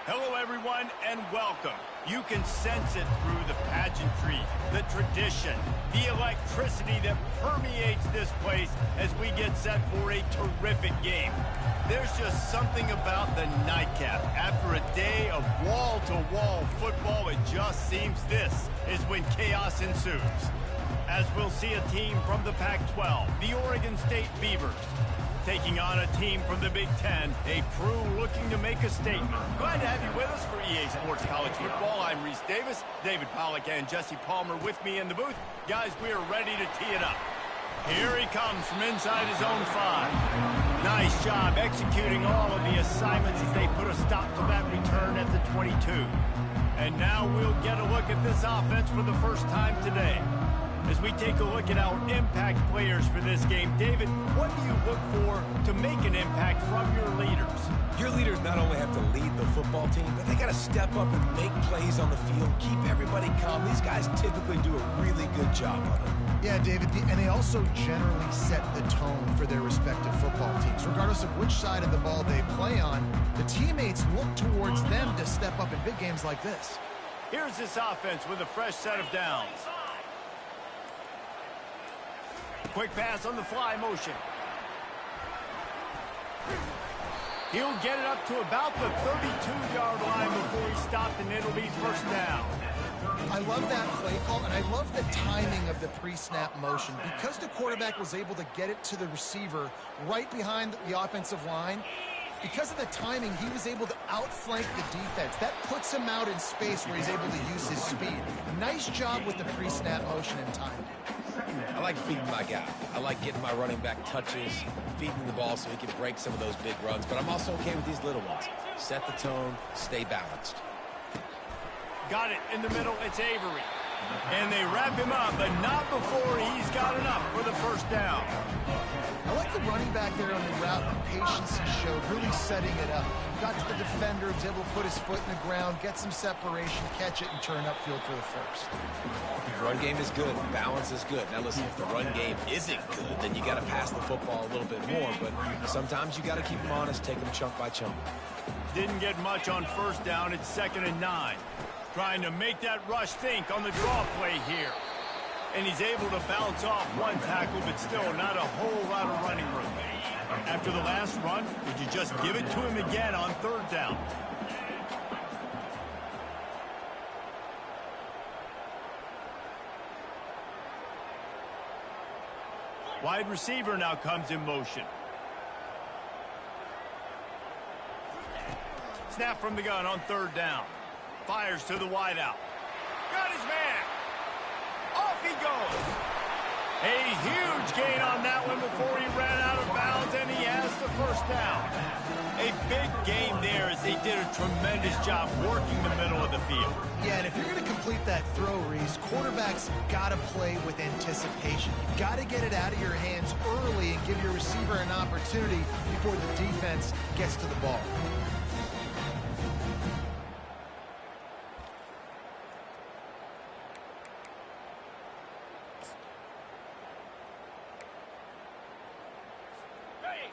Hello, everyone, and welcome. You can sense it through the pageantry, the tradition, the electricity that permeates this place as we get set for a terrific game. There's just something about the nightcap. After a day of wall-to-wall football, it just seems this is when chaos ensues. As we'll see a team from the Pac-12, the Oregon State Beavers, taking on a team from the Big Ten, a crew looking to make a statement. Glad to have you with us for EA Sports College Football. I'm Reese Davis, David Pollack and Jesse Palmer with me in the booth. Guys, we are ready to tee it up. Here he comes from inside his own 5. Nice job executing all of the assignments as they put a stop to that return at the 22. And now we'll get a look at this offense for the first time today. As we take a look at our impact players for this game, David, what do you look for to make an impact from your leaders? Your leaders not only have to lead the football team, but they got to step up and make plays on the field, keep everybody calm. These guys typically do a really good job of it. Yeah, David, and they also generally set the tone for their respective football teams. Regardless of which side of the ball they play on, the teammates look towards them to step up in big games like this. Here's this offense with a fresh set of downs. Quick pass on the fly motion. He'll get it up to about the 32-yard line before he stopped, and it'll be first down. I love that play call, and I love the timing of the pre-snap motion. Because the quarterback was able to get it to the receiver right behind the offensive line, because of the timing, he was able to outflank the defense. That puts him out in space where he's able to use his speed. Nice job with the pre-snap motion and timing. I like feeding my guy. I like getting my running back touches, feeding the ball so he can break some of those big runs, but I'm also okay with these little ones. Set the tone, stay balanced. Got it in the middle, it's Avery. And they wrap him up, but not before he's got enough for the first down. I like the running back there on the route, the patience he showed, really setting it up. Got to the defender, was able to put his foot in the ground, get some separation, catch it, and turn upfield for the first. The run game is good. Balance is good. Now listen, if the run game isn't good, then you got to pass the football a little bit more, but sometimes you got to keep them honest, take them chunk by chunk. Didn't get much on first down. It's 2nd and 9. Trying to make that rush think on the draw play here. And he's able to bounce off one tackle, but still not a whole lot of running room. After the last run, would you just give it to him again on 3rd down? Wide receiver now comes in motion. Snap from the gun on 3rd down. Fires to the wideout. Got his man. Off he goes. A huge gain on that one before he ran out of bounds, and he has the first down. A big game there as they did a tremendous job working the middle of the field. Yeah, and if you're going to complete that throw, Reese, quarterbacks got to play with anticipation. You've got to get it out of your hands early and give your receiver an opportunity before the defense gets to the ball.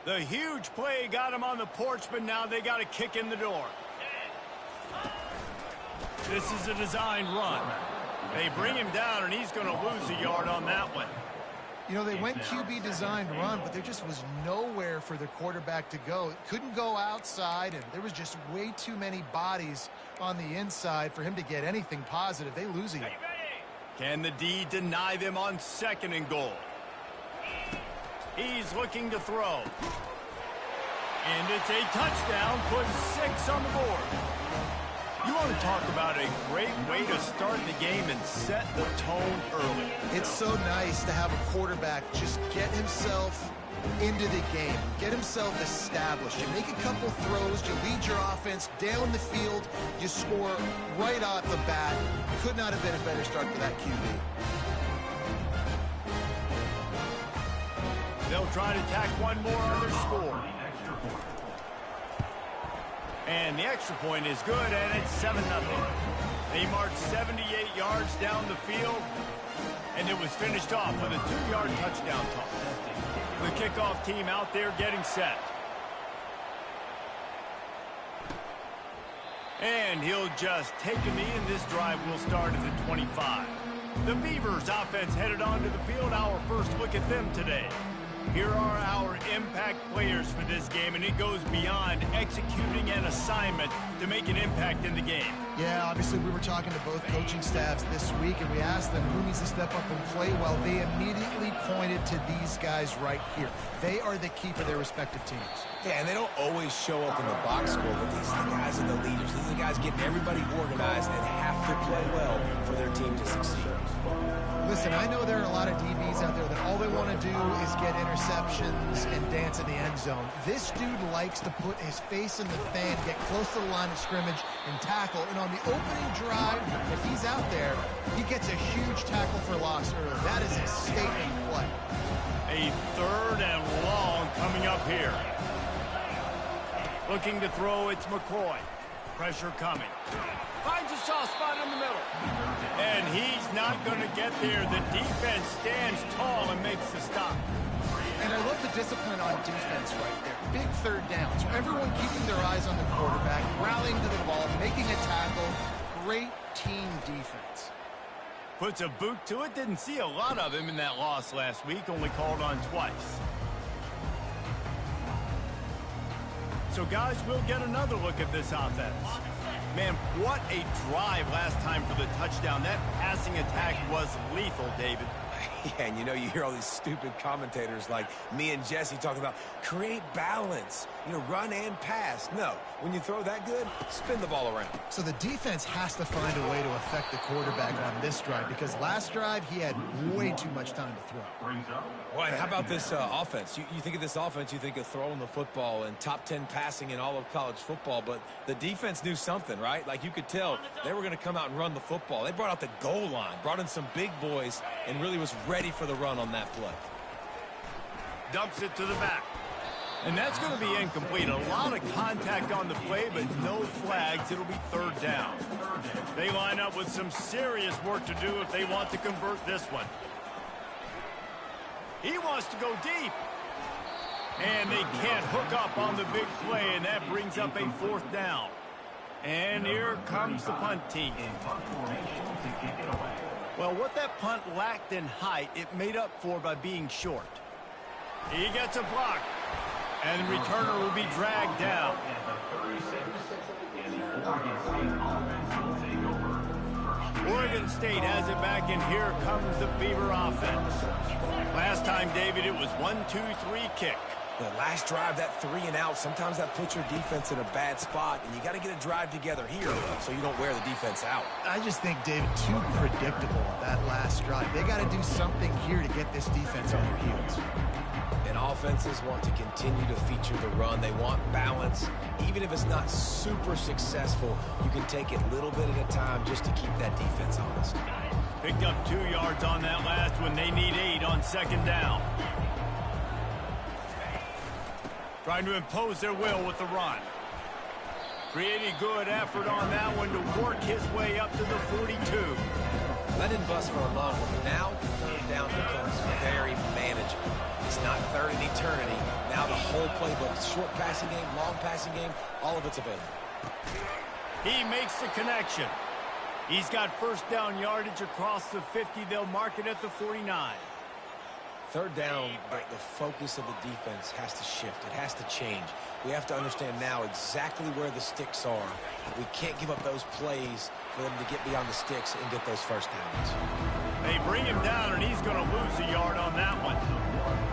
The huge play got him on the porch, but now they got to kick in the door. This is a designed run. They bring him down, and he's going to lose a yard on that one. You know, they went QB designed run, but there just was nowhere for the quarterback to go. It couldn't go outside, and there was just way too many bodies on the inside for him to get anything positive. They lose a yard. Can the D deny them on 2nd and goal? He's looking to throw. And it's a touchdown, puts 6 on the board. You want to talk about a great way to start the game and set the tone early. It's so nice to have a quarterback just get himself into the game, get himself established. You make a couple throws, you lead your offense down the field, you score right off the bat. Could not have been a better start for that QB. They'll try to tack one more on their score. And the extra point is good, and it's 7-0. They marched 78 yards down the field, and it was finished off with a 2-yard touchdown toss. The kickoff team out there getting set. And he'll just take a knee, and this drive will start at the 25. The Beavers offense headed onto the field. Our first look at them today. Here are our impact players for this game, and it goes beyond executing an assignment to make an impact in the game. Yeah, obviously we were talking to both coaching staffs this week, and we asked them who needs to step up and play well. They immediately pointed to these guys right here. They are the key for their respective teams. Yeah, and they don't always show up in the box score, but these are the guys are the leaders. These are the guys getting everybody organized and have to play well for their team to succeed. Listen, I know there are a lot of DBs out there that all they want to do is get interceptions and dance in the end zone. This dude likes to put his face in the fan, get close to the line of scrimmage, and tackle. And on the opening drive, if he's out there, he gets a huge tackle for loss early. That is a statement play. A 3rd and long coming up here. Looking to throw, it's McCoy. Pressure coming. Finds a soft spot in the middle. And he's not going to get there. The defense stands tall and makes the stop. And I love the discipline on defense right there. Big 3rd downs. Everyone keeping their eyes on the quarterback, rallying to the ball, making a tackle. Great team defense. Puts a boot to it. Didn't see a lot of him in that loss last week. Only called on twice. So, guys, we'll get another look at this offense. Man, what a drive last time for the touchdown. That passing attack was lethal, David. Yeah, and you hear all these stupid commentators like me and Jesse talking about create balance, run and pass. No, when you throw that good, spin the ball around. So the defense has to find a way to affect the quarterback on this drive because last drive he had way too much time to throw. Well, and how about this offense? You think of this offense, you think of throwing the football and top 10 passing in all of college football, but the defense knew something, right? Like you could tell they were going to come out and run the football. They brought out the goal line, brought in some big boys, and really was ready for the run on that play. Dumps it to the back. And that's going to be incomplete. A lot of contact on the play, but no flags. It'll be 3rd down. They line up with some serious work to do if they want to convert this one. He wants to go deep. And they can't hook up on the big play, and that brings up a 4th down. And here comes the punt team. Well, what that punt lacked in height, it made up for by being short. He gets a block, and the returner will be dragged down. Oregon State has it back, and here comes the Beaver offense. Last time, David, it was 1-2-3 kick. The last drive, that 3 and out, sometimes that puts your defense in a bad spot, and you got to get a drive together here so you don't wear the defense out. I just think, David, too predictable that last drive. They got to do something here to get this defense on their heels. And offenses want to continue to feature the run. They want balance. Even if it's not super successful, you can take it little bit at a time just to keep that defense honest. Picked up 2 yards on that last one. They need 8 on 2nd down. Trying to impose their will with the run. Pretty good effort on that one to work his way up to the 42. That didn't bust for a long one, but now 3rd down becomes very manageable. It's not 3rd and eternity. Now the whole playbook, short passing game, long passing game, all of it's available. He makes the connection. He's got 1st down yardage across the 50. They'll mark it at the 49. 3rd down, the focus of the defense has to shift. It has to change. We have to understand now exactly where the sticks are. We can't give up those plays for them to get beyond the sticks and get those 1st downs. They bring him down, and he's going to lose a yard on that one.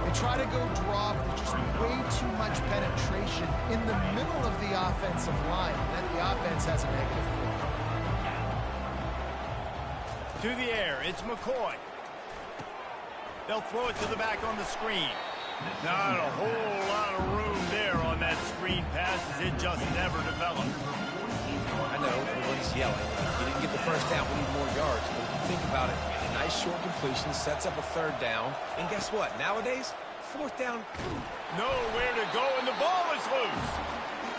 They try to go draw, but there's just way too much penetration in the middle of the offensive line. And then the offense has a negative play. To the air, it's McCoy. They'll throw it to the back on the screen. Not a whole lot of room there on that screen pass as it just never developed. I know, everybody's yelling. You didn't get the 1st down, we need more yards. But if you think about it, a nice short completion sets up a 3rd down. And guess what? Nowadays, 4th down. Nowhere to go, and the ball is loose.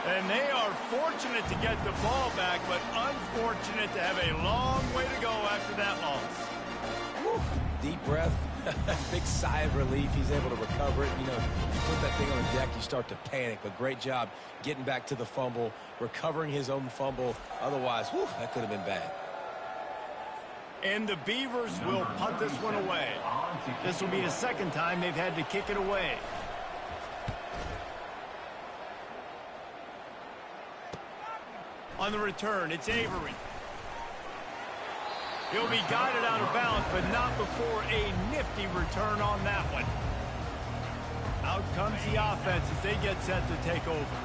And they are fortunate to get the ball back, but unfortunate to have a long way to go after that loss. Whew. deep breath, big sigh of relief. He's able to recover it. You know, you put that thing on the deck, you start to panic. But great job getting back to the fumble, recovering his own fumble. Otherwise, whew, that could have been bad. And the Beavers will punt this one away. This will be the second time they've had to kick it away. On the return, it's Avery. He'll be guided out of bounds, but not before a nifty return on that one. Out comes the offense as they get set to take over.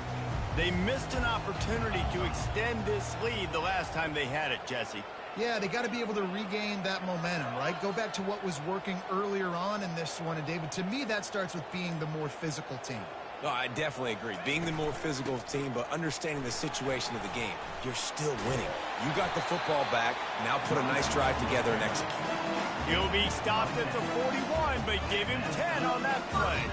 They missed an opportunity to extend this lead the last time they had it, Jesse. Yeah, they got to be able to regain that momentum, right? Go back to what was working earlier on in this one. And, David, to me, that starts with being the more physical team. No, I definitely agree. Being the more physical team, but understanding the situation of the game. You're still winning. You got the football back. Now put a nice drive together and execute. He'll be stopped at the 41, but give him 10 on that play.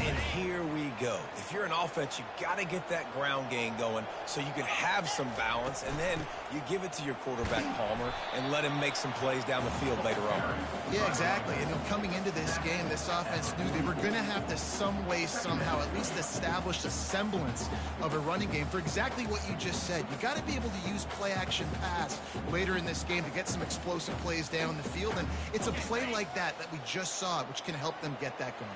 And here we go. If you're an offense, you got to get that ground game going so you can have some balance, and then you give it to your quarterback, Palmer, and let him make some plays down the field later on. Yeah, exactly. And coming into this game, this offense knew they were going to have to some way, somehow, at least establish a semblance of a running game for exactly what you just said. You got to be able to use play-action pass later in this game to get some explosive plays down the field, and it's a play like that we just saw, which can help them get that going.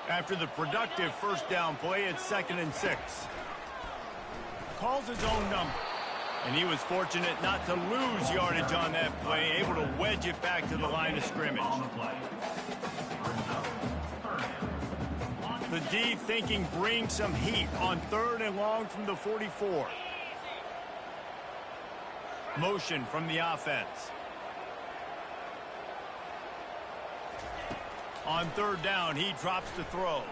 After the productive first down play, it's 2nd and 6. Calls his own number. And he was fortunate not to lose yardage on that play, able to wedge it back to the line of scrimmage. The D thinking bring some heat on 3rd and long from the 44. Motion from the offense. On 3rd down, he drops the throw.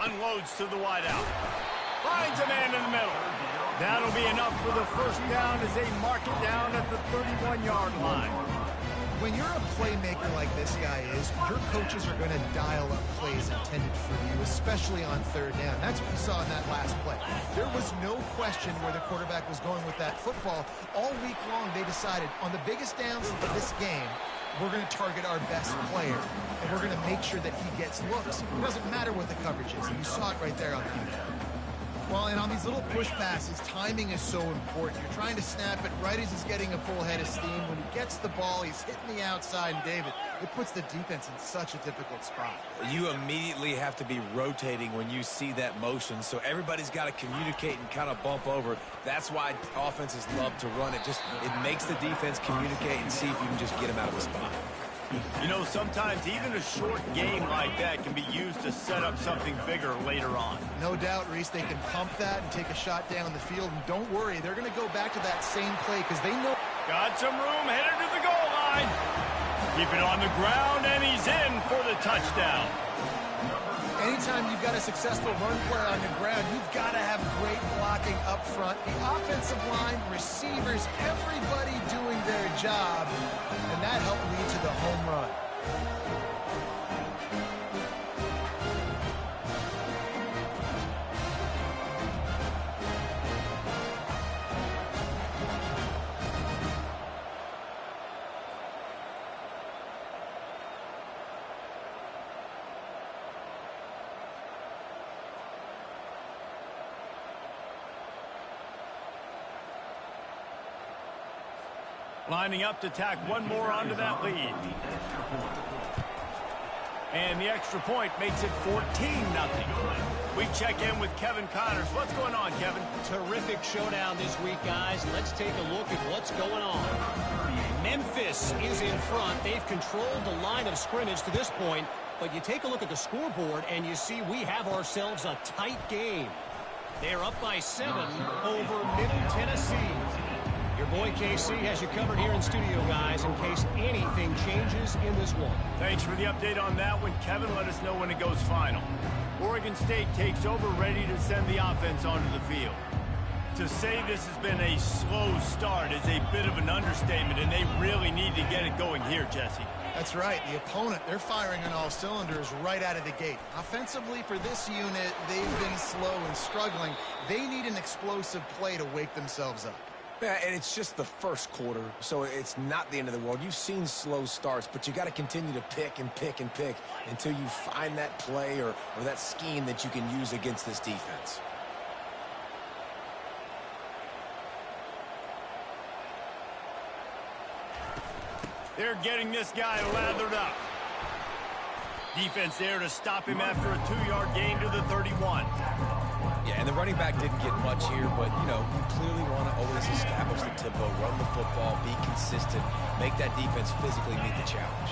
Unloads to the wideout. Finds a man in the middle. That'll be enough for the first down as they mark it down at the 31-yard line. When you're a playmaker like this guy is, your coaches are going to dial up plays intended for you, especially on 3rd down. That's what we saw in that last play. There was no question where the quarterback was going with that football. All week long, they decided on the biggest downs of this game, we're going to target our best player, and we're going to make sure that he gets looks. It doesn't matter what the coverage is, and you saw it right there on the video. Well, and on these little push passes, timing is so important. You're trying to snap it right as he's getting a full head of steam. When he gets the ball, he's hitting the outside, and David, it puts the defense in such a difficult spot. You immediately have to be rotating when you see that motion, so everybody's got to communicate and kind of bump over. That's why offenses love to run it. It makes the defense communicate and see if you can just get him out of the spot. You know, sometimes even a short game like that can be used to set up something bigger later on. No doubt, Reese, they can pump that and take a shot down the field. And don't worry, they're going to go back to that same play because they know. Got some room, headed to the goal line. Keep it on the ground, and he's in for the touchdown. Anytime you've got a successful run play on the ground, you've got to have great blocking up front. The offensive line, receivers, everybody doing their job, and that helped lead to the home run. Lining up to tack one more onto that lead. And the extra point makes it 14-0. We check in with Kevin Connors. What's going on, Kevin? Terrific showdown this week, guys. Let's take a look at what's going on. Memphis is in front. They've controlled the line of scrimmage to this point. But you take a look at the scoreboard, and you see we have ourselves a tight game. They're up by 7 over Middle Tennessee. Your boy KC has you covered here in studio, guys, in case anything changes in this one. Thanks for the update on that one, Kevin. Let us know when it goes final. Oregon State takes over, ready to send the offense onto the field. To say this has been a slow start is a bit of an understatement, and they really need to get it going here, Jesse. That's right. The opponent, they're firing on all cylinders right out of the gate. Offensively, for this unit, they've been slow and struggling. They need an explosive play to wake themselves up. Yeah, and it's just the first quarter, so it's not the end of the world. You've seen slow starts, but you got to continue to pick and pick and pick until you find that play or that scheme that you can use against this defense. They're getting this guy lathered up. Defense there to stop him after a 2-yard gain to the 31. Yeah, and the running back didn't get much here, but, you know, you clearly want to always establish the tempo, run the football, be consistent, make that defense physically meet the challenge.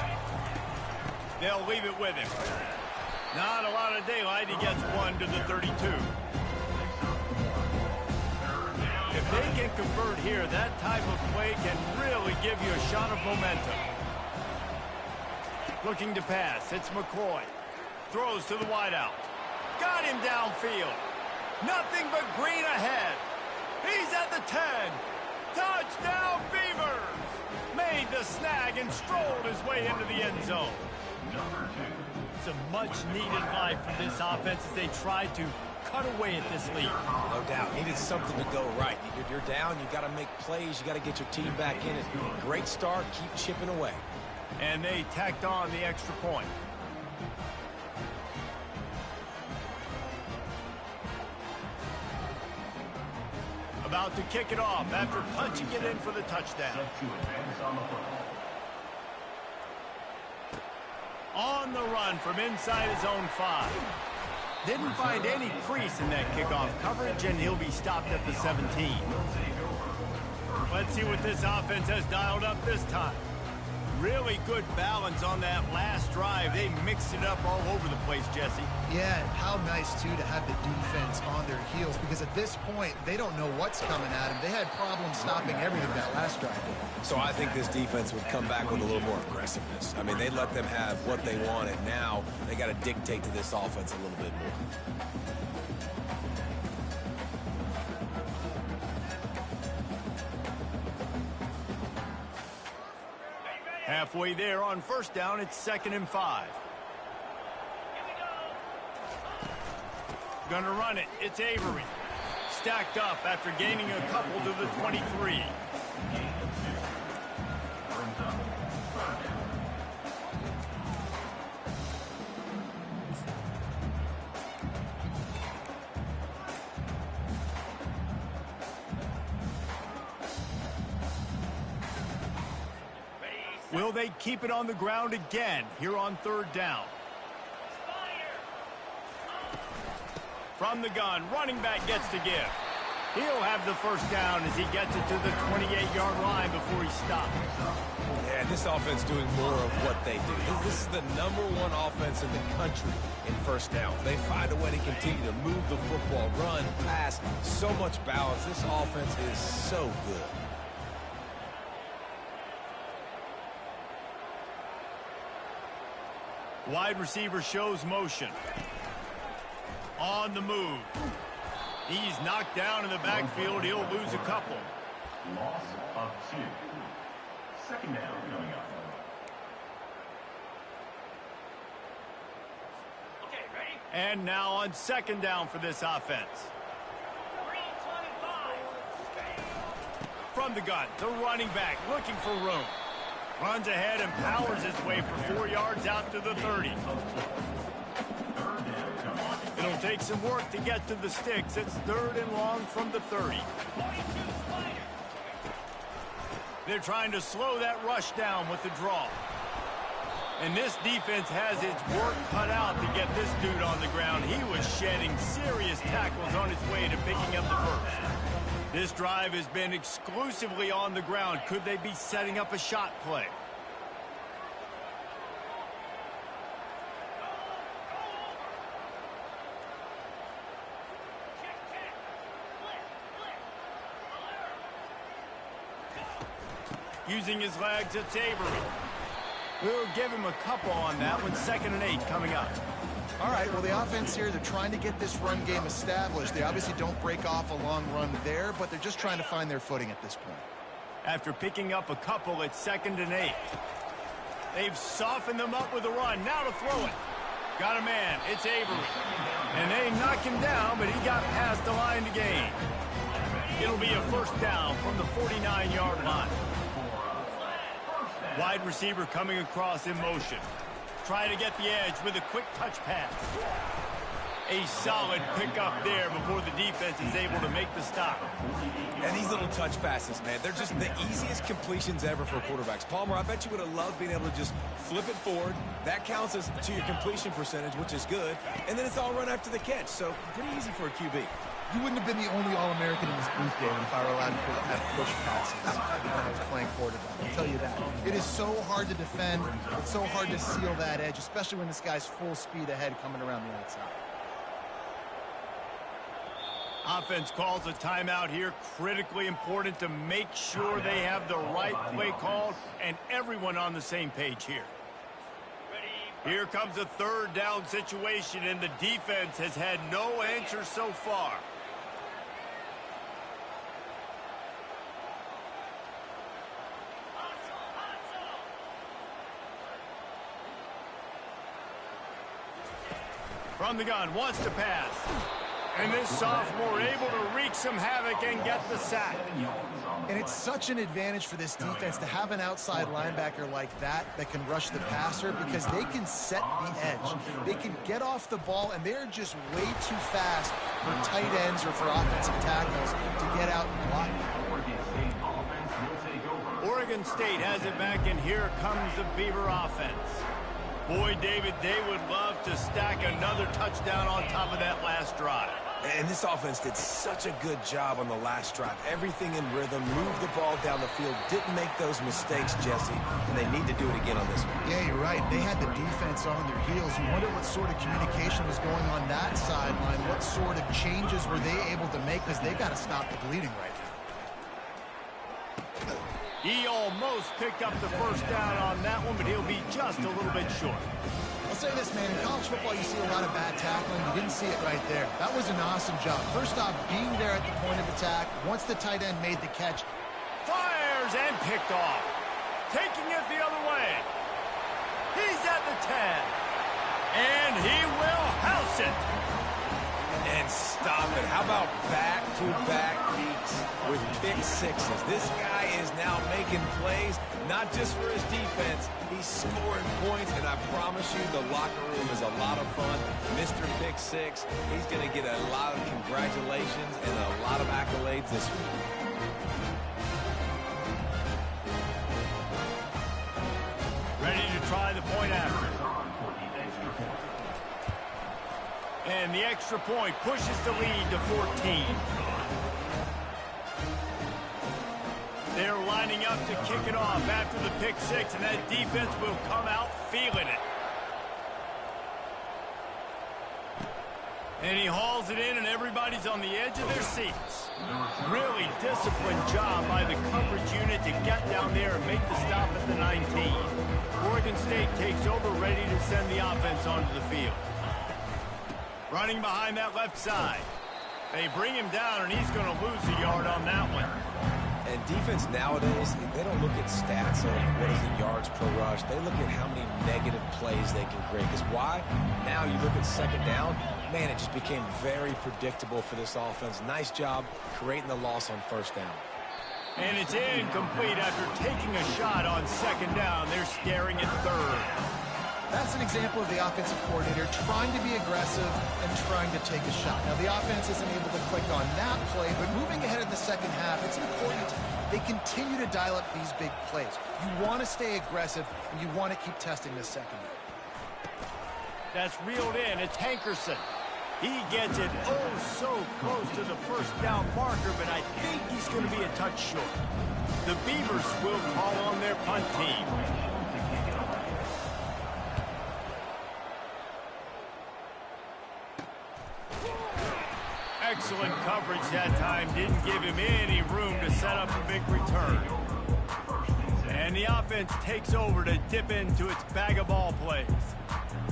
They'll leave it with him. Not a lot of daylight. He gets 1 to the 32. If they can convert here, that type of play can really give you a shot of momentum. Looking to pass. It's McCoy. Throws to the wideout. Got him downfield. Nothing but green ahead. He's at the 10. Touchdown, Beavers! Made the snag and strolled his way into the end zone. It's a much-needed life for this offense as they try to cut away at this lead. No doubt. Needed something to go right. You're down. You got to make plays. You got to get your team back in it. Great start. Keep chipping away. And they tacked on the extra point. About to kick it off after punching it in for the touchdown. On the run from inside his own 5. Didn't find any crease in that kickoff coverage, and he'll be stopped at the 17. Let's see what this offense has dialed up this time. Really good balance on that last drive. They mixed it up all over the place, Jesse. Yeah, and how nice, too, to have the defense on their heels, because at this point, they don't know what's coming at them. They had problems stopping everything that last drive. So I think this defense would come back with a little more aggressiveness. I mean, they let them have what they want, and now they got to dictate to this offense a little bit more. Halfway there on first down, it's 2nd and 5. Gonna run it. It's Avery. Stacked up after gaining a couple to the 23. Will they keep it on the ground again here on 3rd down? From the gun, running back gets to give. He'll have the first down as he gets it to the 28-yard line before he stops. Yeah, this offense doing more of what they do. This is the #1 offense in the country in first down. They find a way to continue to move the football, run, pass, so much balance. This offense is so good. Wide receiver shows motion. On the move. He's knocked down in the backfield. He'll lose a couple. Loss of 2. 2nd down coming up. Okay, ready? And now on 2nd down for this offense. From the gun, the running back looking for room. Runs ahead and powers his way for 4 yards out to the 30. It'll take some work to get to the sticks. It's 3rd and long from the 30. They're trying to slow that rush down with the draw. And this defense has its work cut out to get this dude on the ground. He was shedding serious tackles on his way to picking up the first. This drive has been exclusively on the ground. Could they be setting up a shot play? Using his legs, it's Avery. We'll give him a couple on that one. 2nd and 8 coming up. All right, well, the offense here, they're trying to get this run game established. They obviously don't break off a long run there, but they're just trying to find their footing at this point. After picking up a couple, it's 2nd and 8. They've softened them up with a run. Now to throw it. Got a man. It's Avery. And they knock him down, but he got past the line to gain. It'll be a first down from the 49-yard line. Wide receiver coming across in motion. Trying to get the edge with a quick touch pass. A solid pickup there before the defense is able to make the stop. And these little touch passes, man, they're just the easiest completions ever for quarterbacks. Palmer, I bet you would have loved being able to just flip it forward. That counts as to your completion percentage, which is good. And then it's all run after the catch, so pretty easy for a QB. You wouldn't have been the only All-American in this booth game if I were allowed to have push passes when I was playing quarterback. I'll tell you that. It is so hard to defend. It's so hard to seal that edge, especially when this guy's full speed ahead coming around the outside. Offense calls a timeout here. Critically important to make sure they have the right play called and everyone on the same page here. Here comes a third down situation, and the defense has had no answer so far. From the gun, wants to pass. And this sophomore able to wreak some havoc and get the sack. And it's such an advantage for this defense to have an outside linebacker like that can rush the passer because they can set the edge. They can get off the ball, and they're just way too fast for tight ends or for offensive tackles to get out and block. Oregon State has it back, and here comes the Beaver offense. Boy, David, they would love to stack another touchdown on top of that last drive. And this offense did such a good job on the last drive. Everything in rhythm, moved the ball down the field, didn't make those mistakes, Jesse, and they need to do it again on this one. Yeah, you're right. They had the defense on their heels. You wonder what sort of communication was going on that sideline. What sort of changes were they able to make, because they got to stop the bleeding right now. He almost picked up the first down on that one, but he'll be just a little bit short. I'll say this, man. In college football, you see a lot of bad tackling. You didn't see it right there. That was an awesome job. First off, being there at the point of attack. Once the tight end made the catch. Fires and picked off. Taking it the other way. He's at the 10. And he will house it. And stop it. How about back-to-back weeks with pick sixes? This guy is now making plays, not just for his defense. He's scoring points, and I promise you the locker room is a lot of fun. Mr. Pick Six, he's going to get a lot of congratulations and a lot of accolades this week. Ready to try the point after. And the extra point pushes the lead to 14. They're lining up to kick it off after the pick six, and that defense will come out feeling it. And he hauls it in, and everybody's on the edge of their seats. Really disciplined job by the coverage unit to get down there and make the stop at the 19. Oregon State takes over, ready to send the offense onto the field. Running behind that left side. They bring him down, and he's going to lose a yard on that one. And defense nowadays, they don't look at stats of what is the yards per rush. They look at how many negative plays they can create. Because why? Now you look at second down, man, it just became very predictable for this offense. Nice job creating the loss on first down. And it's incomplete after taking a shot on second down. They're staring at third. That's an example of the offensive coordinator trying to be aggressive and trying to take a shot. Now, the offense isn't able to click on that play, but moving ahead in the second half, it's important they continue to dial up these big plays. You want to stay aggressive, and you want to keep testing this secondary. That's reeled in. It's Hankerson. He gets it oh so close to the first down marker, but I think he's going to be a touch short. The Beavers will call on their punt team. Excellent coverage that time. Didn't give him any room to set up a big return. And the offense takes over to dip into its bag of ball plays.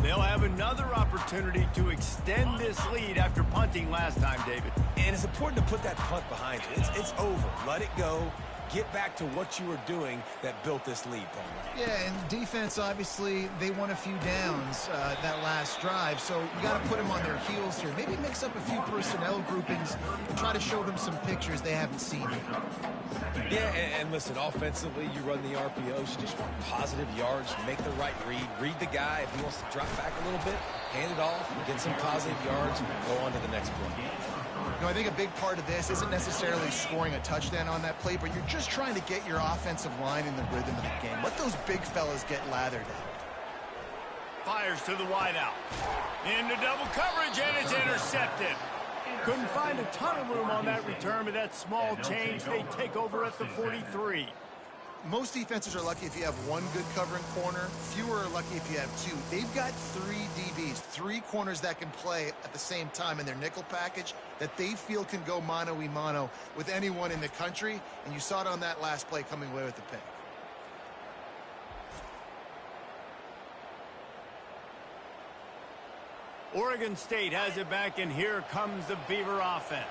They'll have another opportunity to extend this lead after punting last time, David. And it's important to put that punt behind you. It's over. Let it go. get back to what you were doing that built this lead, Paul. Yeah, and defense, obviously, they won a few downs that last drive, so you got to put them on their heels here. Maybe mix up a few personnel groupings and try to show them some pictures they haven't seen yet. Yeah, and listen, offensively, you run the RPOs. You just want positive yards, make the right read the guy. If he wants to drop back a little bit, hand it off, get some positive yards, go on to the next play. You know, I think a big part of this isn't necessarily scoring a touchdown on that play, but you're just trying to get your offensive line in the rhythm of the game. Let those big fellas get lathered out. Fires to the wideout. Into double coverage, and it's intercepted. Couldn't find a ton of room on that return, but that small change, they take over at the 43. Most defenses are lucky if you have one good covering corner. Fewer are lucky if you have two. They've got 3 DBs, 3 corners that can play at the same time in their nickel package that they feel can go mano-a-mano with anyone in the country, and you saw it on that last play coming away with the pick. Oregon State has it back, and here comes the Beaver offense.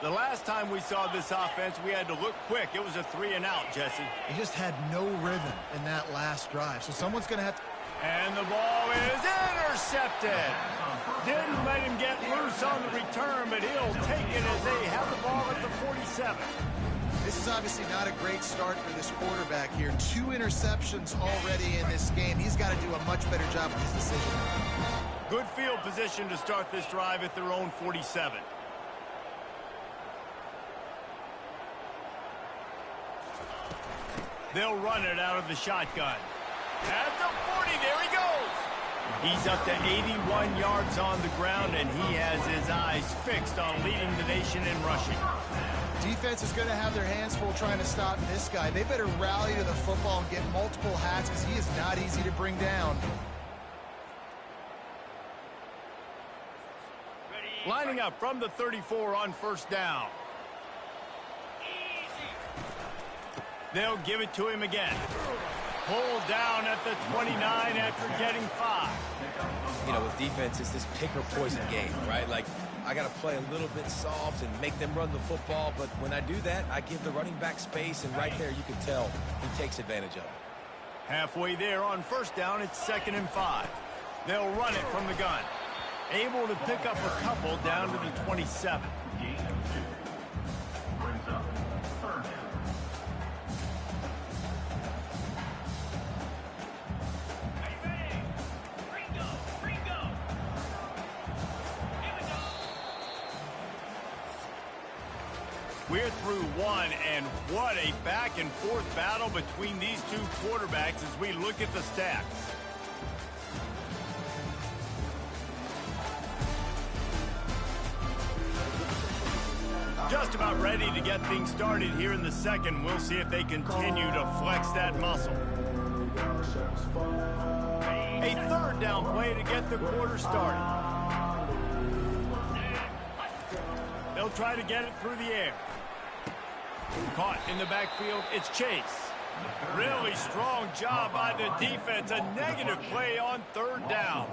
The last time we saw this offense, we had to look quick. It was a 3-and-out, Jesse. He just had no rhythm in that last drive, so someone's going to have to... And the ball is intercepted. Didn't let him get loose on the return, but he'll take it as they have the ball at the 47. This is obviously not a great start for this quarterback here. 2 interceptions already in this game. He's got to do a much better job with his decision. Good field position to start this drive at their own 47. They'll run it out of the shotgun. At the 40, there he goes. He's up to 81 yards on the ground, and he has his eyes fixed on leading the nation in rushing. Defense is going to have their hands full trying to stop this guy. They better rally to the football and get multiple hats because he is not easy to bring down. Lining up from the 34 on first down. They'll give it to him again. Pulled down at the 29 after getting 5. You know, with defense, it's this pick or poison game, right? Like, I got to play a little bit soft and make them run the football, but when I do that, I give the running back space, and right there you can tell he takes advantage of it. Halfway there on first down, it's 2nd and 5. They'll run it from the gun. Able to pick up a couple down to the 27. Brings up 3rd down. We're through one, and what a back-and-forth battle between these two quarterbacks as we look at the stats. Just about ready to get things started here in the second. We'll see if they continue to flex that muscle. A 3rd down play to get the quarter started. They'll try to get it through the air. Caught in the backfield, it's Chase. Really strong job by the defense. A negative play on 3rd down.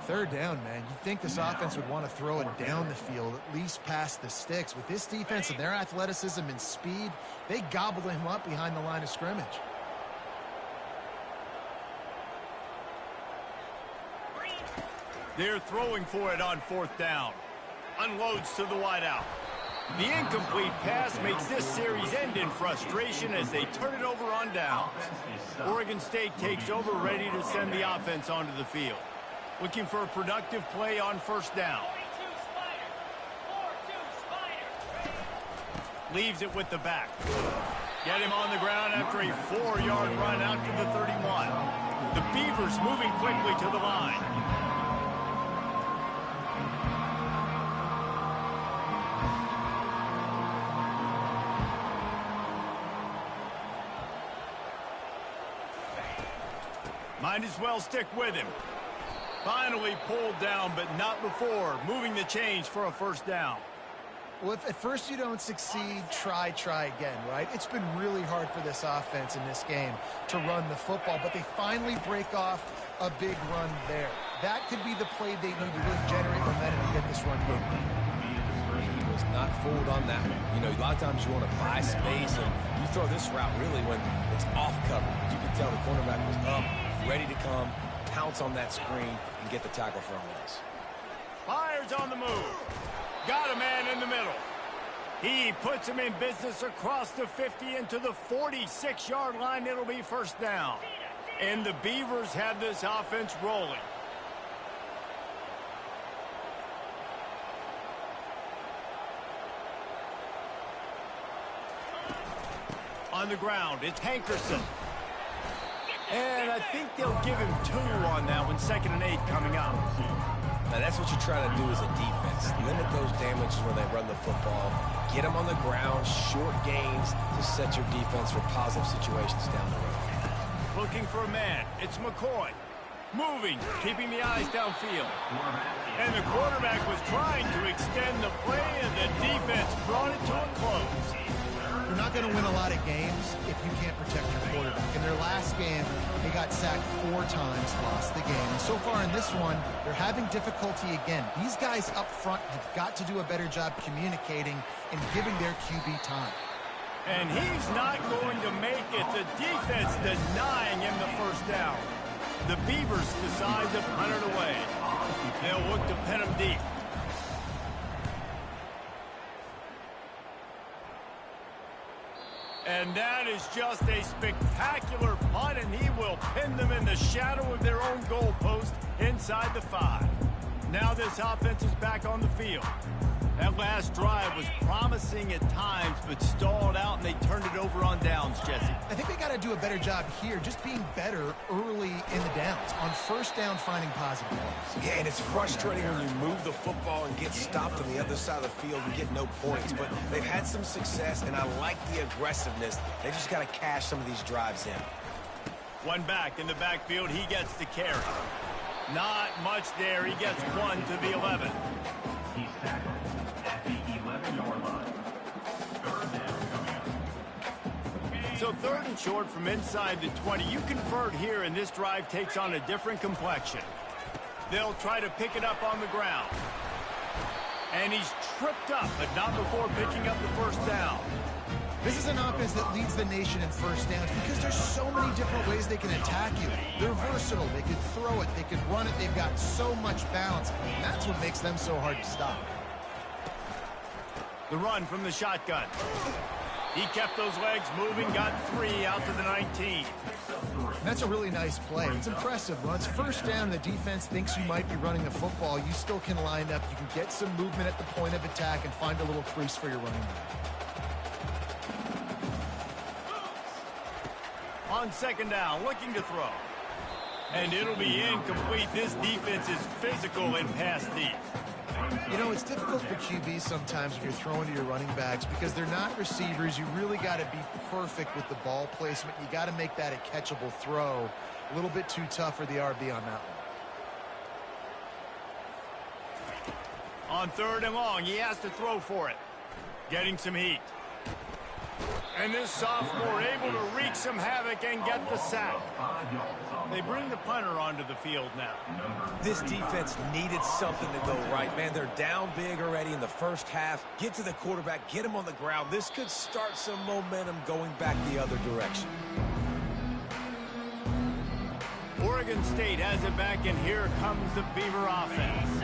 3rd down, man. You'd think this offense would want to throw it down the field, at least past the sticks. With this defense and their athleticism and speed, they gobbled him up behind the line of scrimmage. They're throwing for it on 4th down. Unloads to the wideout. The incomplete pass makes this series end in frustration as they turn it over on downs. Oregon State takes over, ready to send the offense onto the field. Looking for a productive play on 1st down. Leaves it with the back. Get him on the ground after a 4-yard run out to the 31. The Beavers moving quickly to the line. Might as well stick with him. Finally pulled down, but not before. Moving the chains for a 1st down. Well, if at first you don't succeed, try again, right? It's been really hard for this offense in this game to run the football, but they finally break off a big run there. That could be the play they need to really generate momentum to get this run going. was not fooled on that one. You know, a lot of times you want to buy space, and you throw this route really when it's off cover. But you can tell the cornerback was up, ready to come, pounce on that screen, and get the tackle for a miss. Fires on the move. Got a man in the middle. He puts him in business across the 50 into the 46-yard line. It'll be first down. And the Beavers have this offense rolling. On the ground, it's Hankerson. And I think they'll give him 2 on that one. 2nd and 8 coming up. Now, that's what you try to do as a defense. Limit those damages when they run the football. Get them on the ground, short gains to set your defense for positive situations down the road. Looking for a man. It's McCoy. Moving, keeping the eyes downfield. And the quarterback was trying to extend the play, and the defense brought it to a close. You're not going to win a lot of games if you can't protect your quarterback. In their last game, they got sacked 4 times, lost the game. And so far in this one, they're having difficulty again. These guys up front have got to do a better job communicating and giving their QB time. And he's not going to make it. The defense denying him the first down. The Beavers decide to punt it away. They'll look to pin him deep. And that is just a spectacular punt, and he will pin them in the shadow of their own goalpost inside the 5. Now this offense is back on the field. That last drive was promising at times, but stalled out, and they turned it over on downs, Jesse. I think they got to do a better job here, just being better early in the downs. On first down, finding positive points. Yeah, and it's frustrating when you move the football and get stopped on the other side of the field and get no points. But they've had some success, and I like the aggressiveness. They just got to cash some of these drives in. One back in the backfield. He gets the carry. Not much there. He gets 1 to the 11. He's tackled at the 11-yard line. 3rd down coming up. So 3rd and short from inside the 20. You convert here, and this drive takes on a different complexion. They'll try to pick it up on the ground. And he's tripped up, but not before picking up the first down. This is an offense that leads the nation in first downs because there's so many different ways they can attack you. They're versatile. They can throw it. They can run it. They've got so much balance. And that's what makes them so hard to stop. The run from the shotgun. He kept those legs moving, got 3 out to the 19. That's a really nice play. It's impressive. When it's first down, the defense thinks you might be running the football. You still can line up. You can get some movement at the point of attack and find a little crease for your running back. On 2nd down, looking to throw. And it'll be incomplete. This defense is physical and pass deep. You know, it's difficult for QBs sometimes when you're throwing to your running backs because they're not receivers. You really got to be perfect with the ball placement. You got to make that a catchable throw. A little bit too tough for the RB on that one. On 3rd and long, he has to throw for it. Getting some heat. And this sophomore able to wreak some havoc and get the sack. They bring the punter onto the field now. This defense needed something to go right. Man, they're down big already in the first half. Get to the quarterback, get him on the ground. This could start some momentum going back the other direction. Oregon State has it back, and here comes the Beaver offense.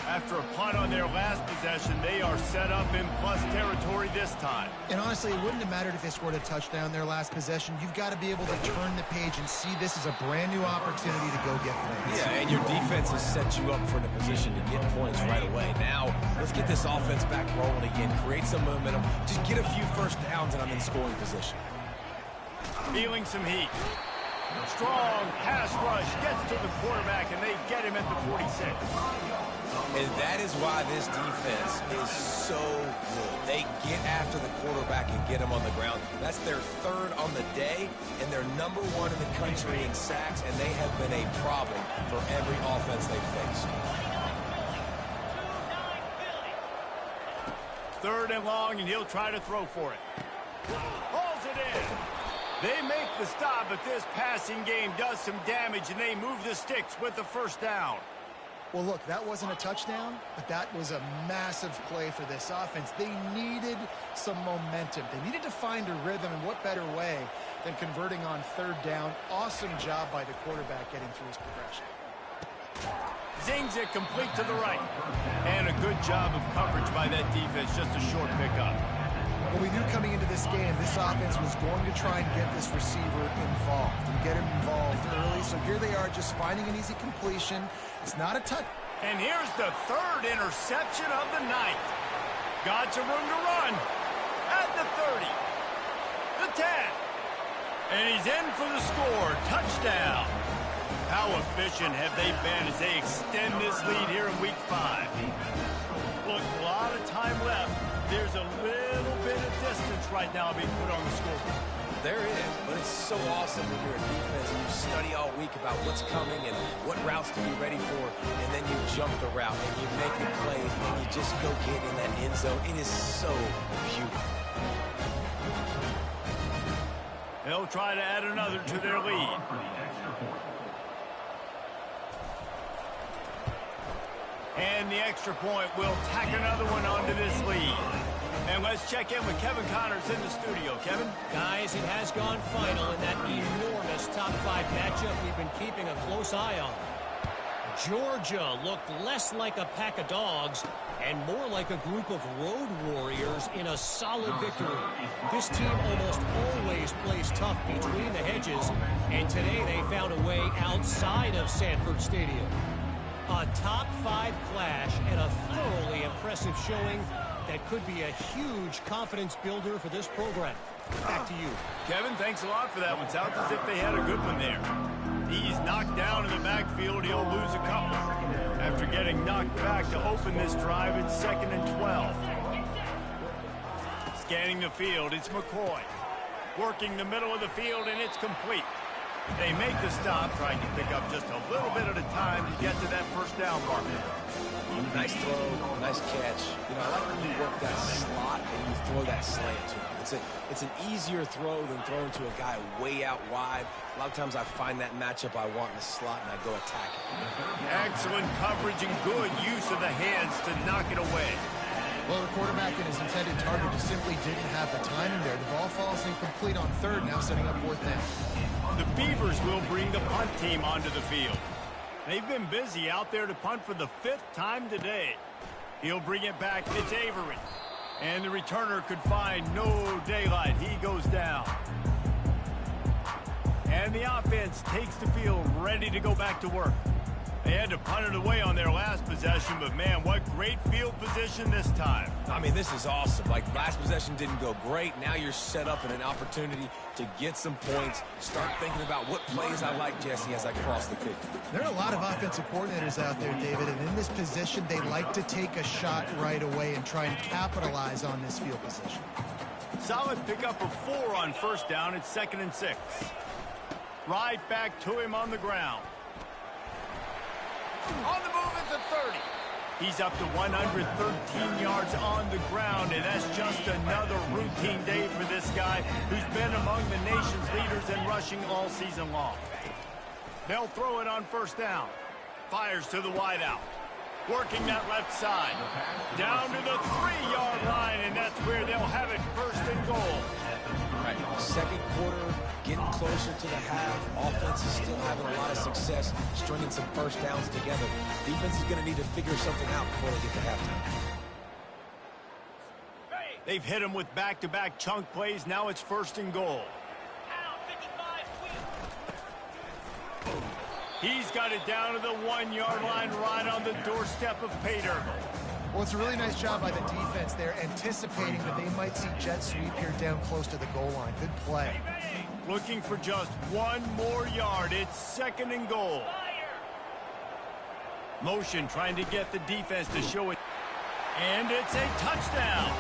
After a punt on their last possession, they are set up in plus territory this time. And honestly, it wouldn't have mattered if they scored a touchdown their last possession. You've got to be able to turn the page and see this as a brand new opportunity to go get points. Yeah, and your defense has set you up for a position to get points right away. Now, let's get this offense back rolling again. Create some momentum. Just get a few first downs, and I'm in scoring position. Feeling some heat. Strong pass rush gets to the quarterback, and they get him at the 46. And that is why this defense is so good. They get after the quarterback and get him on the ground. That's their 3rd on the day, and they're number 1 in the country in sacks, and they have been a problem for every offense they've faced. 3rd and long, and he'll try to throw for it. Hauls it in. They make the stop, but this passing game does some damage, and they move the sticks with the first down. Well, look, that wasn't a touchdown, but that was a massive play for this offense. They needed some momentum. They needed to find a rhythm, and what better way than converting on third down. Awesome job by the quarterback getting through his progression. Zings it complete to the right. And a good job of coverage by that defense, just a short pickup. Well, we knew coming into this game, this offense was going to try and get this receiver involved and get him involved early. So here they are just finding an easy completion. It's not a touch. And here's the third interception of the night. Got some room to run. At the 30. The 10. And he's in for the score. Touchdown. How efficient have they been as they extend this lead here in Week 5? Look, a lot of time left. There's a little bit of distance right now being put on the scoreboard. There is, but it's so awesome when you're a defense and you study all week about what's coming and what routes to be ready for, and then you jump the route and you make the plays and you just go get in that end zone. It is so beautiful. They'll try to add another to their lead. And the extra point will tack another one onto this lead. And let's check in with Kevin Connors in the studio. Kevin? Guys, it has gone final in that enormous top 5 matchup we've been keeping a close eye on. Georgia looked less like a pack of dogs and more like a group of road warriors in a solid victory. This team almost always plays tough between the hedges, and today they found a way outside of Sanford Stadium. A top 5 clash and a thoroughly impressive showing that could be a huge confidence builder for this program. Back to you. Kevin, thanks a lot for that one. Sounds as if they had a good one there. He's knocked down in the backfield. He'll lose a couple. After getting knocked back to open this drive, it's 2nd and 12. Scanning the field, it's McCoy. Working the middle of the field, and it's complete. They make the stop, trying to pick up just a little bit at a time to get to that first down mark. Nice throw, nice catch. You know, I like when you work that slot and you throw that slant to him. It's an easier throw than throwing to a guy way out wide. A lot of times I find that matchup I want in the slot and I go attack it. Excellent coverage and good use of the hands to knock it away. Well, the quarterback and his intended target just simply didn't have the timing there. The ball falls incomplete on third, now setting up 4th down. The Beavers will bring the punt team onto the field. They've been busy out there to punt for the 5th time today. He'll bring it back. It's Avery. And the returner could find no daylight. He goes down. And the offense takes the field ready to go back to work. They had to punt it away on their last possession, but man, what great field position this time. I mean, this is awesome. Like, last possession didn't go great. Now you're set up in an opportunity to get some points. Start thinking about what plays I like, Jesse, as I cross the 50. There are a lot of offensive coordinators out there, David, and in this position, they like to take a shot right away and try and capitalize on this field position. Solid pickup of 4 on first down. It's 2nd and 6. Right back to him on the ground. On the move at the 30. He's up to 113 yards on the ground, and that's just another routine day for this guy who's been among the nation's leaders in rushing all season long. They'll throw it on first down. Fires to the wideout. Working that left side. Down to the 3-yard line, and that's where they'll have it 1st and goal. Right. 2nd quarter, getting closer to the half. Offense is still having a lot of success stringing some first downs together. Defense is going to need to figure something out before they get to halftime. They've hit him with back-to-back chunk plays. Now it's 1st and goal. He's got it down to the 1-yard line right on the doorstep of Pater. Well, it's a really nice job by the defense there, anticipating that they might see jet sweep here down close to the goal line. Good play. Looking for just 1 more yard. It's 2nd and goal. Motion trying to get the defense to show it. And it's a touchdown.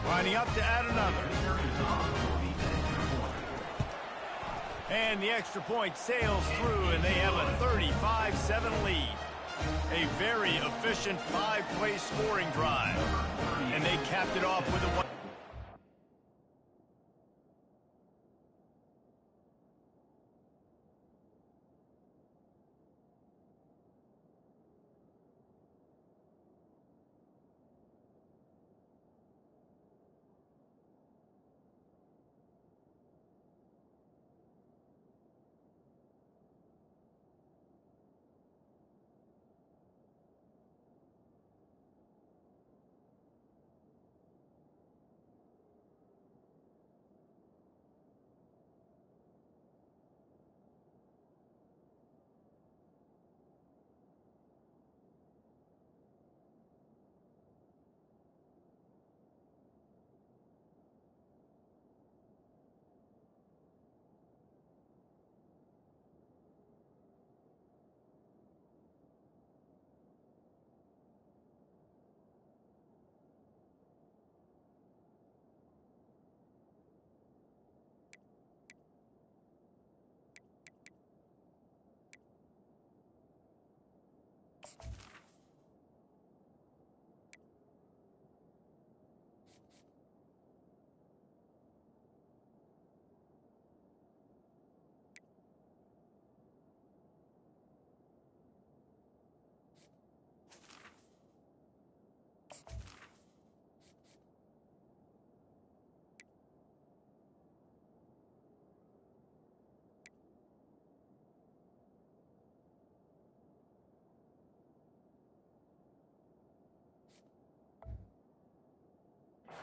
Lining up to add another. And the extra point sails through, and they have a 35-7 lead. A very efficient 5-play scoring drive. And they capped it off with a one.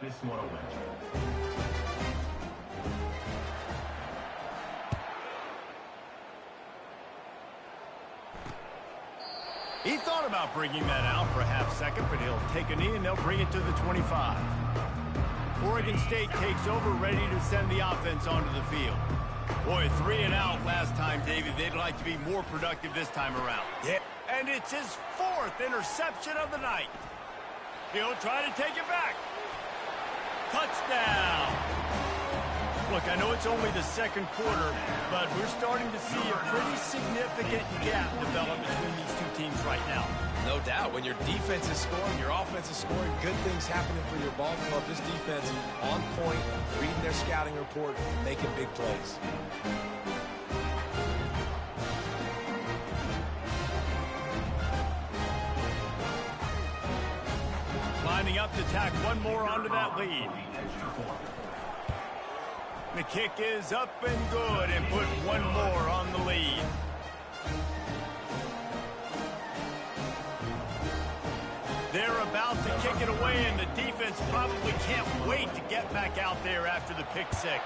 This one will win. He thought about bringing that out for a half second, but he'll take a knee and they'll bring it to the 25. Oregon State takes over, ready to send the offense onto the field. Boy, 3 and out last time, David. They'd like to be more productive this time around. Yeah. And it's his 4th interception of the night. He'll try to take it back. Touchdown! Look, I know it's only the second quarter, but we're starting to see a pretty significant gap develop between these two teams right now. No doubt. When your defense is scoring, your offense is scoring, good things happening for your ball club. This defense on point, reading their scouting report, making big plays. Lining up to tack one more onto that lead. The kick is up and good and put one more on the lead. They're about to kick it away, and the defense probably can't wait to get back out there after the pick six.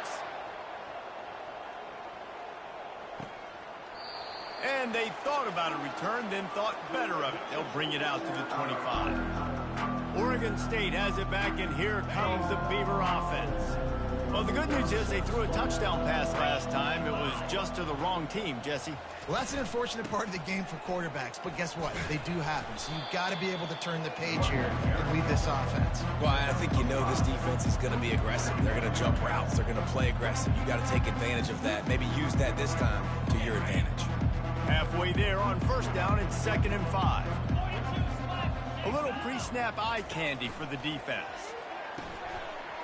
And they thought about a return, then thought better of it. They'll bring it out to the 25. Oregon State has it back, and here comes the Beaver offense. Well, the good news is they threw a touchdown pass last time. It was just to the wrong team, Jesse. Well, that's an unfortunate part of the game for quarterbacks, but guess what? They do happen, so you've got to be able to turn the page here and lead this offense. Well, I think you know this defense is going to be aggressive. They're going to jump routes. They're going to play aggressive. You got to take advantage of that. Maybe use that this time to your advantage. Halfway there on first down, it's 2nd and 5. A little pre-snap eye candy for the defense.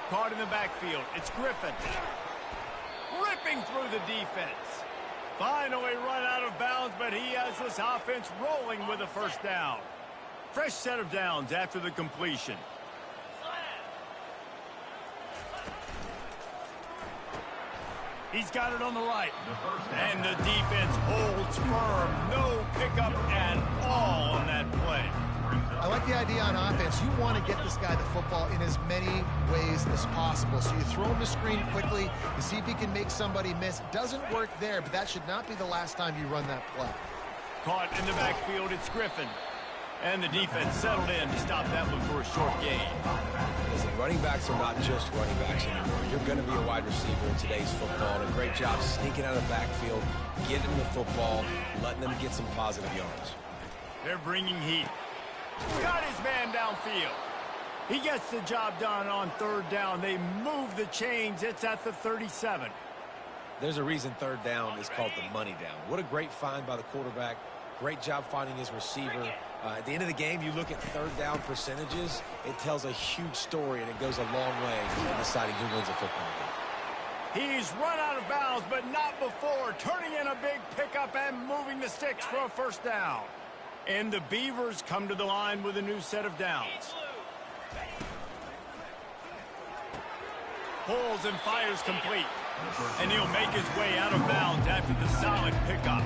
Caught in the backfield. It's Griffin. Ripping through the defense. Finally run out of bounds, but he has this offense rolling with a first down. Fresh set of downs after the completion. He's got it on the right. And the defense holds firm. No pickup at all on that play. I like the idea on offense. You want to get this guy the football in as many ways as possible. So you throw him the screen quickly to see if he can make somebody miss. Doesn't work there, but that should not be the last time you run that play. Caught in the backfield, it's Griffin. And the defense settled in to stop that one for a short gain. Listen, running backs are not just running backs anymore. You're going to be a wide receiver in today's football. And a great job sneaking out of the backfield, getting them the football, letting them get some positive yards. They're bringing heat. Got his man downfield. He gets the job done on 3rd down. They move the chains. It's at the 37. There's a reason third down is called the money down. What a great find by the quarterback. Great job finding his receiver. At the end of the game, you look at third down percentages, it tells a huge story, and it goes a long way in deciding who wins a football game. He's run out of bounds, but not before turning in a big pickup and moving the sticks for a first down. And the Beavers come to the line with a new set of downs. Pulls and fires complete. And he'll make his way out of bounds after the solid pickup.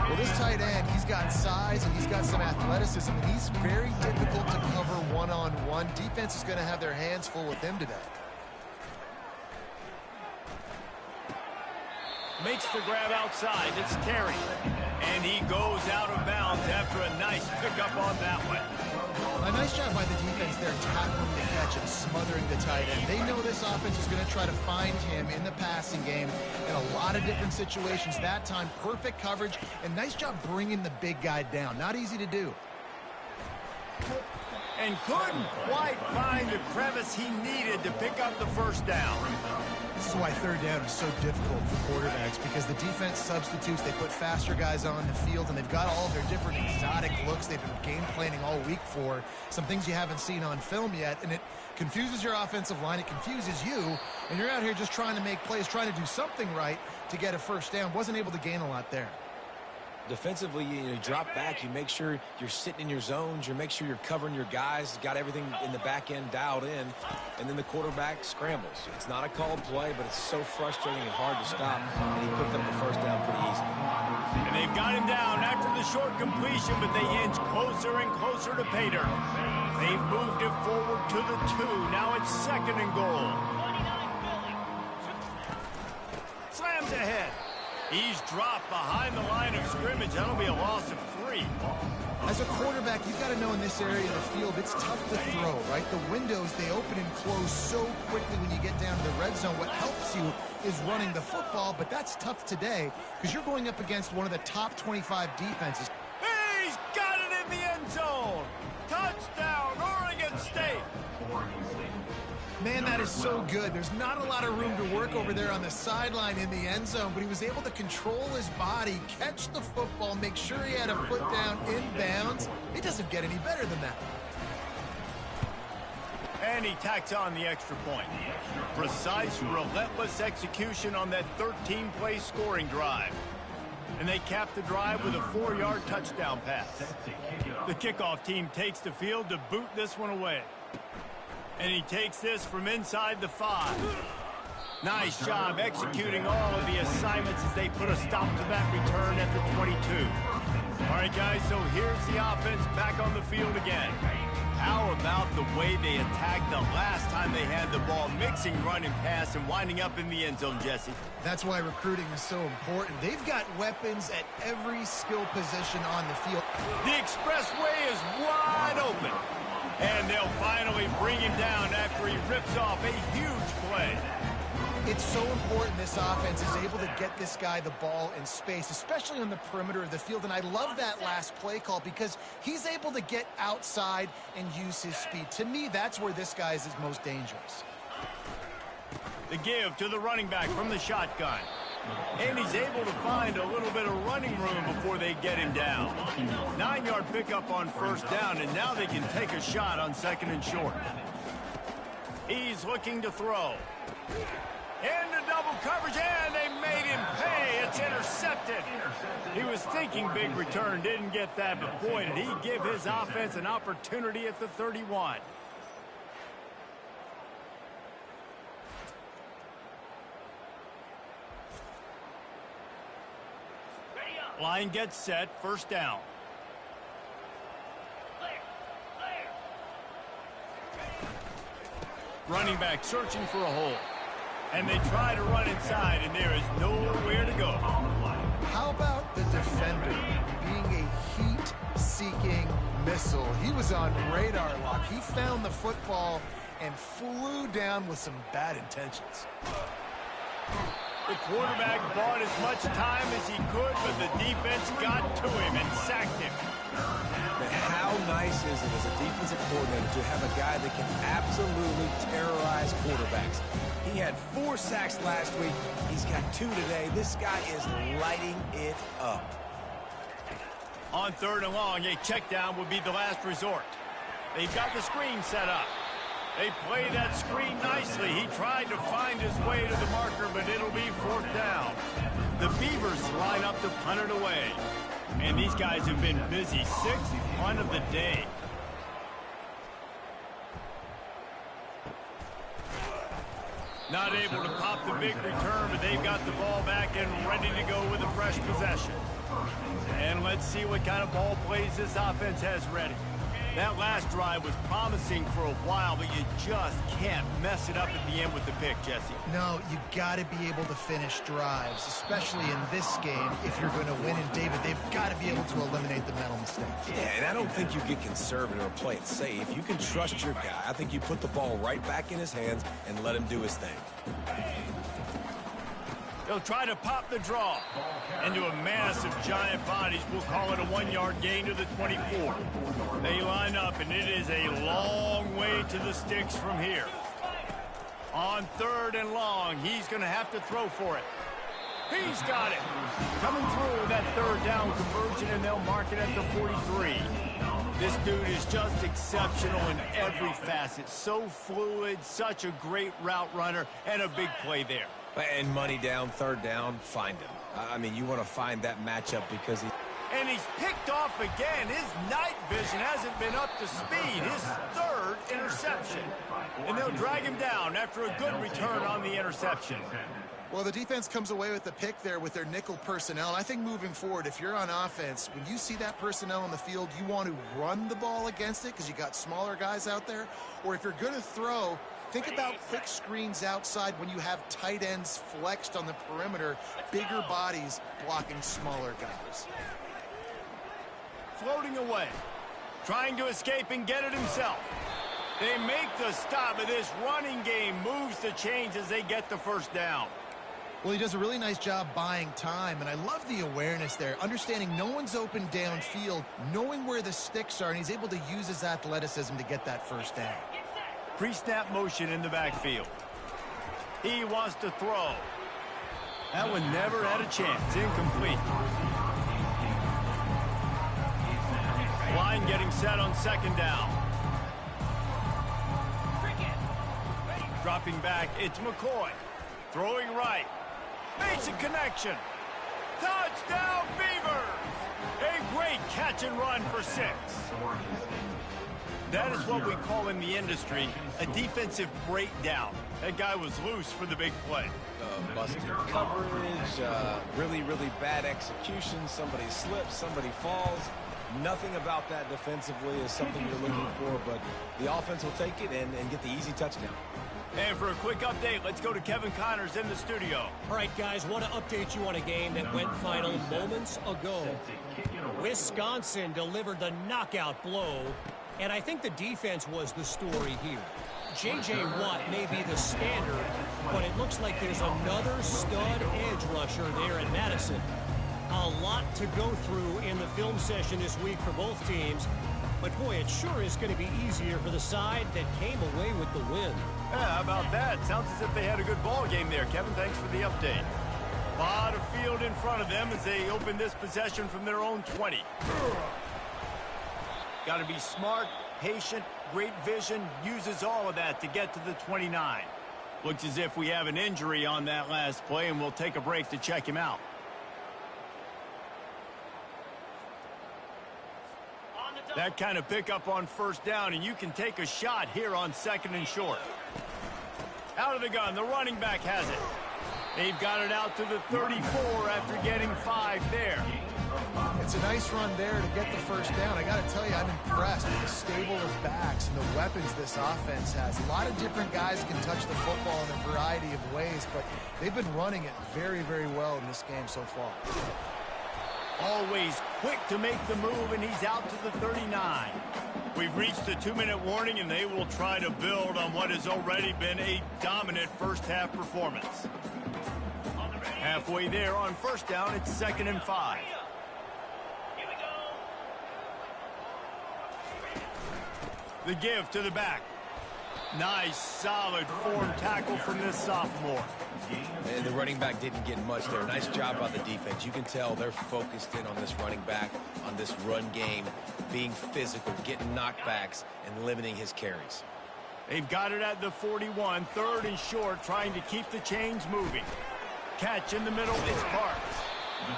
Well, this tight end, he's got size and he's got some athleticism, and he's very difficult to cover one-on-one. Defense is going to have their hands full with him today. Makes the grab outside. It's Terry. And he goes out of bounds after a nice pickup on that one. A nice job by the defense there tackling the catch and smothering the tight end. They know this offense is going to try to find him in the passing game in a lot of different situations. That time, perfect coverage, and nice job bringing the big guy down. Not easy to do. And couldn't quite find the crevice he needed to pick up the first down. This is why third down is so difficult for quarterbacks, because the defense substitutes. They put faster guys on the field, and they've got all their different exotic looks they've been game planning all week for. Some things you haven't seen on film yet, and it confuses your offensive line. It confuses you, and you're out here just trying to make plays, trying to do something right to get a first down. Wasn't able to gain a lot there. Defensively, you drop back, you make sure you're sitting in your zones, you make sure you're covering your guys, got everything in the back end dialed in, and then the quarterback scrambles. It's not a called play, but it's so frustrating and hard to stop, and he picked up the first down pretty easily. And they've got him down after the short completion, but they inch closer and closer to pay dirt. They've moved it forward to the 2. Now it's 2nd and goal. Slams ahead. He's dropped behind the line of scrimmage. That'll be a loss of 3. As a quarterback, you've got to know in this area of the field, it's tough to throw, right? The windows, they open and close so quickly when you get down to the red zone. What helps you is running the football, but that's tough today because you're going up against one of the top 25 defenses. He's got it in the end zone. Touchdown, Oregon State. Man, that is so good. There's not a lot of room to work over there on the sideline in the end zone, but he was able to control his body, catch the football, make sure he had a foot down in bounds. It doesn't get any better than that. And he tacks on the extra point. Precise, relentless execution on that 13-play scoring drive. And they cap the drive with a 4-yard touchdown pass. The kickoff team takes the field to boot this one away. And he takes this from inside the 5. Nice job executing all of the assignments as they put a stop to that return at the 22. All right, guys, so here's the offense back on the field again. How about the way they attacked the last time they had the ball, mixing run and pass and winding up in the end zone, Jesse? That's why recruiting is so important. They've got weapons at every skill position on the field. The expressway is wide open. And they'll finally bring him down after he rips off a huge play. It's so important this offense is able to get this guy the ball in space, especially on the perimeter of the field. And I love that last play call because he's able to get outside and use his speed. To me, that's where this guy is his most dangerous. The give to the running back from the shotgun. And he's able to find a little bit of running room before they get him down. 9-yard pickup on first down, and now they can take a shot on 2nd and short. He's looking to throw. Into double coverage, and they made him pay. It's intercepted. He was thinking big return, didn't get that, but boy, did he give his offense an opportunity at the 31. Line gets set, first down. Running back searching for a hole. And they try to run inside, and there is nowhere to go. How about the defender being a heat-seeking missile? He was on radar lock. He found the football and flew down with some bad intentions. The quarterback bought as much time as he could, but the defense got to him and sacked him. Man, how nice is it as a defensive coordinator to have a guy that can absolutely terrorize quarterbacks? He had 4 sacks last week. He's got 2 today. This guy is lighting it up. On 3rd and long, a check down would be the last resort. They've got the screen set up. They play that screen nicely. He tried to find his way to the marker, but it'll be 4th down. The Beavers line up to punt it away. And these guys have been busy. 6th punt of the day. Not able to pop the big return, but they've got the ball back and ready to go with a fresh possession. And let's see what kind of ball plays this offense has ready. That last drive was promising for a while, but you just can't mess it up at the end with the pick, Jesse. No, you got to be able to finish drives, especially in this game. If you're going to win, and David, they've got to be able to eliminate the mental mistakes. Yeah, and I don't think you get conservative or play it safe. You can trust your guy. I think you put the ball right back in his hands and let him do his thing. They'll try to pop the draw into a mass of giant bodies. We'll call it a 1-yard gain to the 24. They line up, and it is a long way to the sticks from here. On 3rd and long, he's going to have to throw for it. He's got it. Coming through that 3rd down conversion, and they'll mark it at the 43. This dude is just exceptional in every facet. So fluid, such a great route runner, and a big play there. And money down, 3rd down, find him. I mean, you want to find that matchup because he... And he's picked off again. His night vision hasn't been up to speed. His 3rd interception. And they'll drag him down after a good return on the interception. Well, the defense comes away with the pick there with their nickel personnel. And I think moving forward, if you're on offense, when you see that personnel on the field, you want to run the ball against it because you got smaller guys out there. Or if you're going to throw, think about quick screens outside when you have tight ends flexed on the perimeter, bigger bodies blocking smaller guys. Floating away, trying to escape and get it himself. They make the stop, but this running game moves the chains as they get the 1st down. Well, he does a really nice job buying time, and I love the awareness there, understanding no one's open downfield, knowing where the sticks are, and he's able to use his athleticism to get that 1st down. Pre-snap motion in the backfield. He wants to throw. That one never had a chance. Incomplete. Line getting set on 2nd down. Dropping back, it's McCoy. Throwing right. Makes a connection. Touchdown, Beavers! A great catch and run for 6. That is what we call in the industry a defensive breakdown. That guy was loose for the big play. Busted coverage, really, really bad execution. Somebody slips, somebody falls. Nothing about that defensively is something you're looking for, but the offense will take it and get the easy touchdown. And for a quick update, let's go to Kevin Connors in the studio. All right, guys, want to update you on a game that went final moments ago. Wisconsin delivered the knockout blow, and I think the defense was the story here. J.J. Watt may be the standard, but it looks like there's another stud edge rusher there in Madison. A lot to go through in the film session this week for both teams, but boy, it sure is going to be easier for the side that came away with the win. Yeah, how about that? Sounds as if they had a good ball game there. Kevin, thanks for the update. A lot of field in front of them as they open this possession from their own 20. Got to be smart, patient, great vision, uses all of that to get to the 29. Looks as if we have an injury on that last play, and we'll take a break to check him out. That kind of pickup on 1st down, and you can take a shot here on 2nd and short. Out of the gun, the running back has it. They've got it out to the 34 after getting 5 there. It's a nice run there to get the 1st down. I got to tell you, I'm impressed with the stable of backs and the weapons this offense has. A lot of different guys can touch the football in a variety of ways, but they've been running it very, very well in this game so far. Always quick to make the move, and he's out to the 39. We've reached the 2-minute warning, and they will try to build on what has already been a dominant 1st half performance. Halfway there on first down, it's 2nd and 5. The give to the back. Nice, solid form tackle from this sophomore. And the running back didn't get much there. Nice job by the defense. You can tell they're focused in on this running back, on this run game, being physical, getting knockbacks, and limiting his carries. They've got it at the 41, 3rd and short, trying to keep the chains moving. Catch in the middle, it's Parks.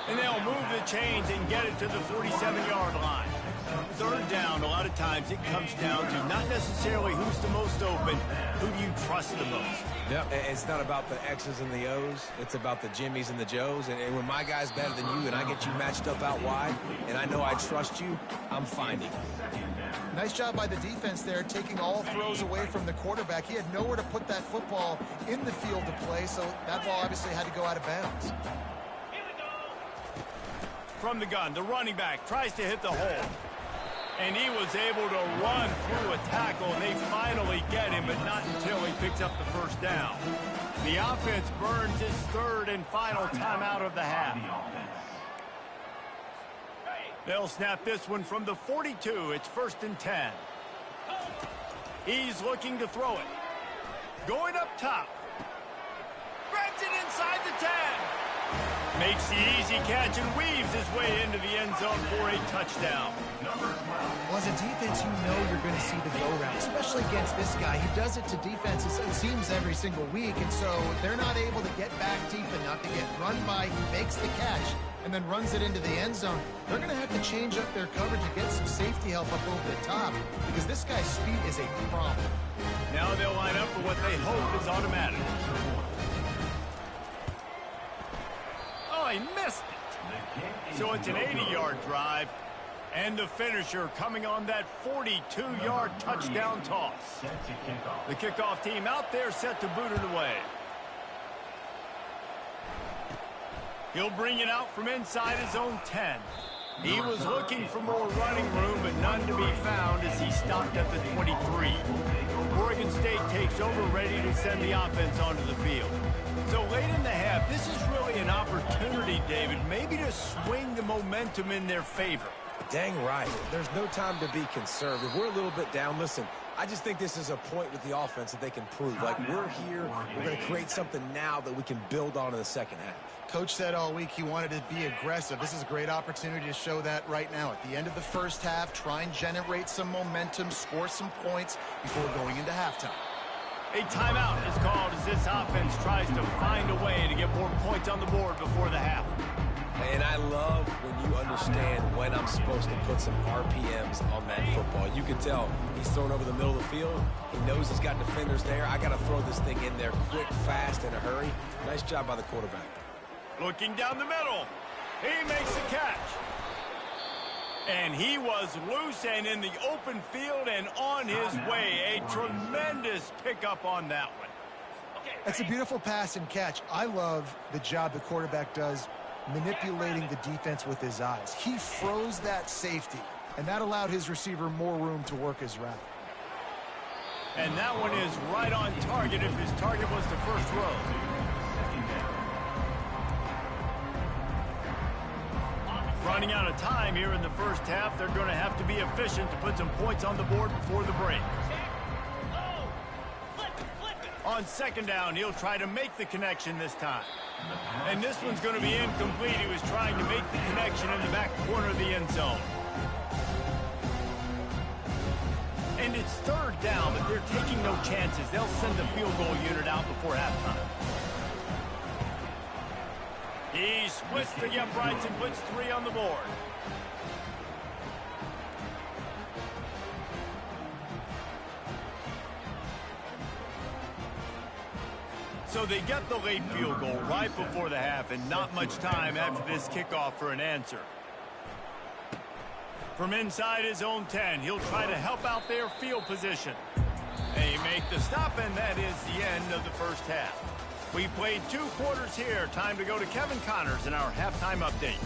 And they'll move the chains and get it to the 47-yard line. 3rd down, a lot of times it comes down to not necessarily who's the most open, who do you trust the most. Yep, it's not about the X's and the O's. It's about the Jimmys and the Joes. And when my guy's better than you and I get you matched up out wide and I know I trust you, I'm finding you. Nice job by the defense there, taking all throws away from the quarterback. He had nowhere to put that football in the field to play, so that ball obviously had to go out of bounds. From the gun, the running back tries to hit the hole. And he was able to run through a tackle, and they finally get him, but not until he picks up the first down. The offense burns his 3rd and final timeout of the half. They'll snap this one from the 42. It's 1st and 10. He's looking to throw it. Going up top. Grabs it inside the 10. Makes the easy catch and weaves his way into the end zone for a touchdown. Well, as a defense, you know you're going to see the go-round, especially against this guy. He does it to defenses, it seems, every single week, and so they're not able to get back deep enough to get run by. He makes the catch and then runs it into the end zone. They're going to have to change up their coverage and get some safety help up over the top because this guy's speed is a problem. Now they'll line up for what they hope is automatic. Oh, he missed it. So it's an 80-yard drive. And the finisher coming on that 42-yard touchdown toss. The kickoff team out there set to boot it away. He'll bring it out from inside his own 10. He was looking for more running room, but none to be found as he stopped at the 23. Oregon State takes over, ready to send the offense onto the field. So late in the half, this is really an opportunity, David, maybe to swing the momentum in their favor. Dang right. There's no time to be conservative. We're a little bit down. Listen, I just think this is a point with the offense that they can prove. Like, we're here, we're going to create something now that we can build on in the second half. Coach said all week he wanted to be aggressive. This is a great opportunity to show that right now. At the end of the first half, try and generate some momentum, score some points before going into halftime. A timeout is called as this offense tries to find a way to get more points on the board before the half. And I love when you understand when I'm supposed to put some RPMs on that football. You can tell he's thrown over the middle of the field. He knows he's got defenders there. I got to throw this thing in there quick, fast, in a hurry. Nice job by the quarterback. Looking down the middle. He makes the catch. And he was loose and in the open field and on his way. A tremendous pickup on that one. That's a beautiful pass and catch. I love the job the quarterback does manipulating the defense with his eyes. He froze that safety, and that allowed his receiver more room to work his route. And that one is right on target if his target was the first row. Running out of time here in the first half, they're going to have to be efficient to put some points on the board before the break. On second down, he'll try to make the connection this time. And this one's going to be incomplete. He was trying to make the connection in the back corner of the end zone. And it's third down, but they're taking no chances. They'll send the field goal unit out before halftime. He splits the uprights and puts 3 on the board. So they get the late field goal right before the half and not much time after this kickoff for an answer. From inside his own 10, he'll try to help out their field position. They make the stop, and that is the end of the first half. We played 2 quarters here. Time to go to Kevin Connors in our halftime update.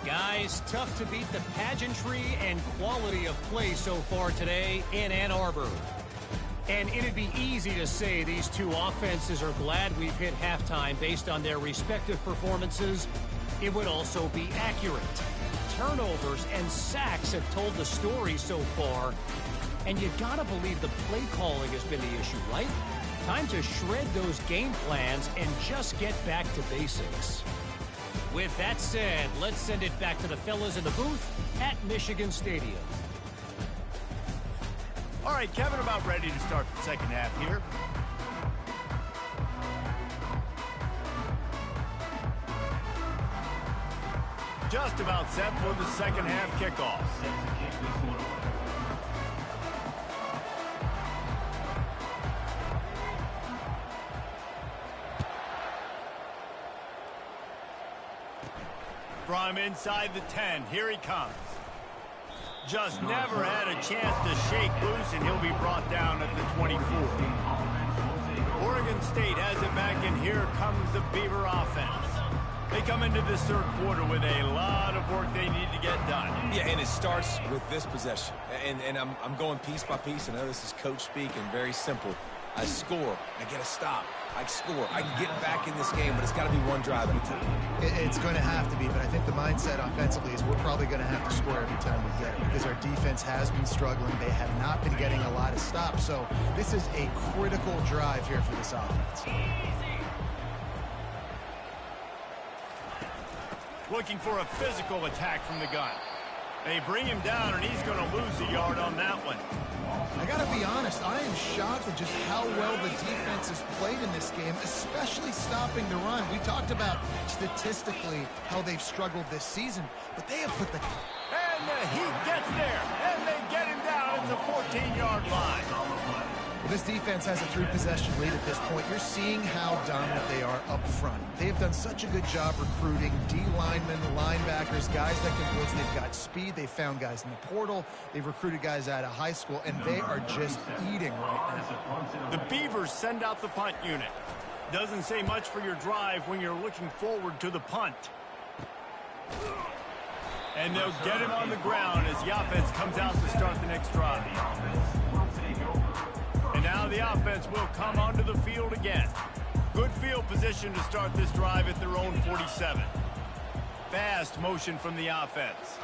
Guys, tough to beat the pageantry and quality of play so far today in Ann Arbor. And it'd be easy to say these two offenses are glad we've hit halftime based on their respective performances. It would also be accurate. Turnovers and sacks have told the story so far. And you gotta believe the play calling has been the issue, right? Time to shred those game plans and just get back to basics. With that said, let's send it back to the fellas in the booth at Michigan Stadium. All right, Kevin, about ready to start the second half here. Just about set for the second half kickoff. From inside the 10, here he comes. Just never had a chance to shake loose, and he'll be brought down at the 24. Oregon State has it back, and here comes the Beaver offense. They come into this third quarter with a lot of work they need to get done. Yeah, and it starts with this possession. And I'm going piece by piece. I know this is coach speak and very simple. I score. I get a stop. I score. I can get back in this game, but it's got to be one drive at a time. It's going to have to be, but I think the mindset offensively is we're probably going to have to score every time we get it because our defense has been struggling. They have not been getting a lot of stops, so this is a critical drive here for this offense. Looking for a physical attack from the gun. They bring him down, and he's going to lose a yard on that one. I got to be honest, I am shocked at just how well the defense has played in this game, especially stopping the run. We talked about statistically how they've struggled this season, but they have put the... And he gets there, and they get him down at the 14-yard line. Well, this defense has a 3-possession lead at this point. You're seeing how dominant they are up front. They have done such a good job recruiting D-linemen, linebackers, guys that can blitz. They've got speed. They've found guys in the portal. They've recruited guys out of high school, and they are just eating right now. The Beavers send out the punt unit. Doesn't say much for your drive when you're looking forward to the punt. And they'll get him on the ground as the offense comes out to start the next drive. And now the offense will come onto the field again. Good field position to start this drive at their own 47. Fast motion from the offense.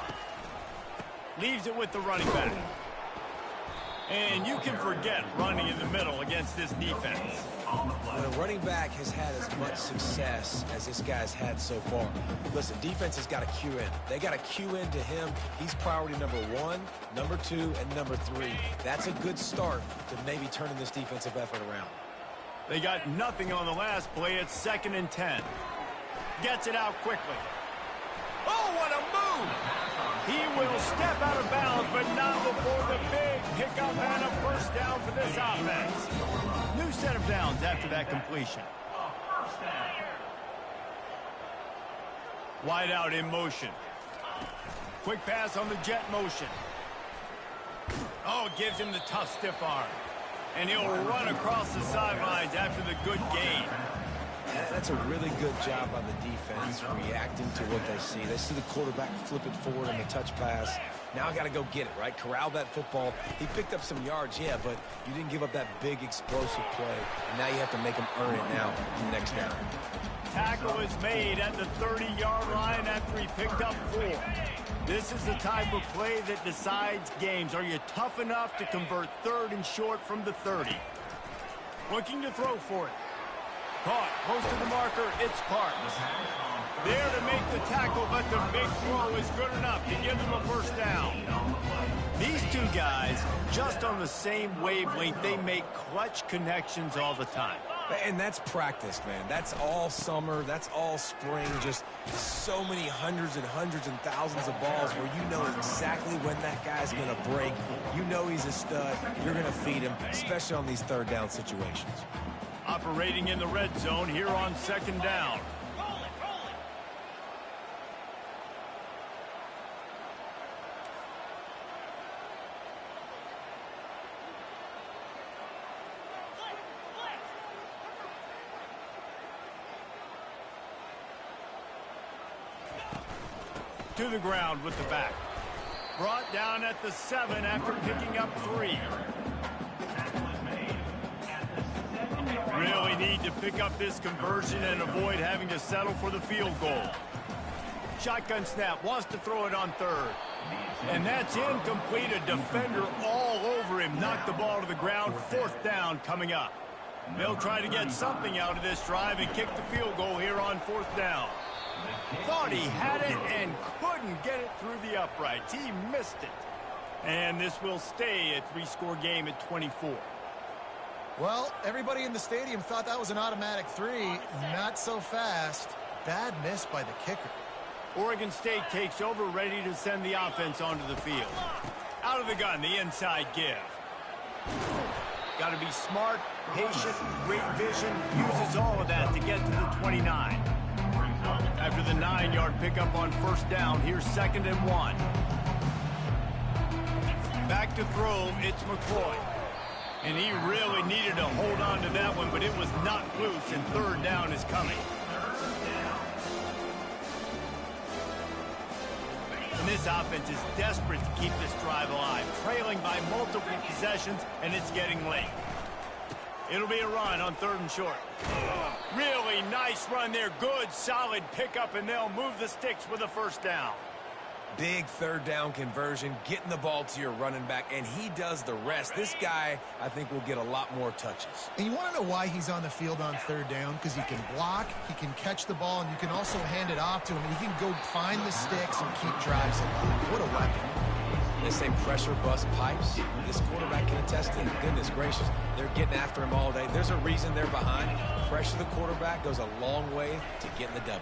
Leaves it with the running back. And you can forget running in the middle against this defense. When a running back has had as much success as this guy's had so far, listen, defense has got to cue in. They got to cue in to him. He's priority number 1, number 2, and number 3. That's a good start to maybe turning this defensive effort around. They got nothing on the last play. It's 2nd and 10. Gets it out quickly. Oh, what a move! He will step out of bounds, but not before the big pickup and a first down for this offense. New set of downs after that completion. Wide out in motion. Quick pass on the jet motion. Oh, it gives him the tough stiff arm. And he'll run across the sidelines after the good gain. That's a really good job by the defense reacting to what they see. They see the quarterback flip it forward on the touch pass. Now I got to go get it, right? Corral that football. He picked up some yards, yeah, but you didn't give up that big explosive play. And now you have to make him earn it now in the next down. Tackle is made at the 30-yard line after he picked up 4. This is the type of play that decides games. Are you tough enough to convert 3rd and short from the 30? Looking to throw for it. Caught, close to the marker, it's Parks. There to make the tackle, but the big throw is good enough to give them a first down. These two guys, just on the same wavelength, they make clutch connections all the time. And that's practice, man. That's all summer. That's all spring. Just so many hundreds and thousands of balls where you know exactly when that guy's going to break. You know he's a stud. You're going to feed him, especially on these 3rd down situations. Operating in the red zone here on 2nd down. To the ground with the back. Brought down at the 7 after picking up 3. Really need to pick up this conversion and avoid having to settle for the field goal. Shotgun snap, wants to throw it on third. And that's incomplete. A defender all over him. Knocked the ball to the ground. Fourth down coming up. They'll try to get something out of this drive and kick the field goal here on fourth down. Thought he had it and couldn't get it through the uprights. He missed it. And this will stay a three-score game at 24. Well, everybody in the stadium thought that was an automatic 3. Not so fast. Bad miss by the kicker. Oregon State takes over, ready to send the offense onto the field. Out of the gun, the inside give. Got to be smart, patient, great vision. Uses all of that to get to the 29. After the 9-yard pickup on first down, here's 2nd and 1. Back to throw, it's McCoy. And he really needed to hold on to that one, but it was not loose, and third down is coming. And this offense is desperate to keep this drive alive, trailing by multiple possessions, and it's getting late. It'll be a run on 3rd and short. Really nice run there. Good, solid pickup, and they'll move the sticks with a first down. Big third down conversion, getting the ball to your running back, and he does the rest. This guy, I think, will get a lot more touches. And you want to know why he's on the field on third down? Because he can block, he can catch the ball, and you can also hand it off to him, and he can go find the sticks and keep drives alive. What a weapon. They say pressure bust pipes. This quarterback can attest to it. Goodness gracious, they're getting after him all day. There's a reason they're behind. Pressure the quarterback goes a long way to getting the W.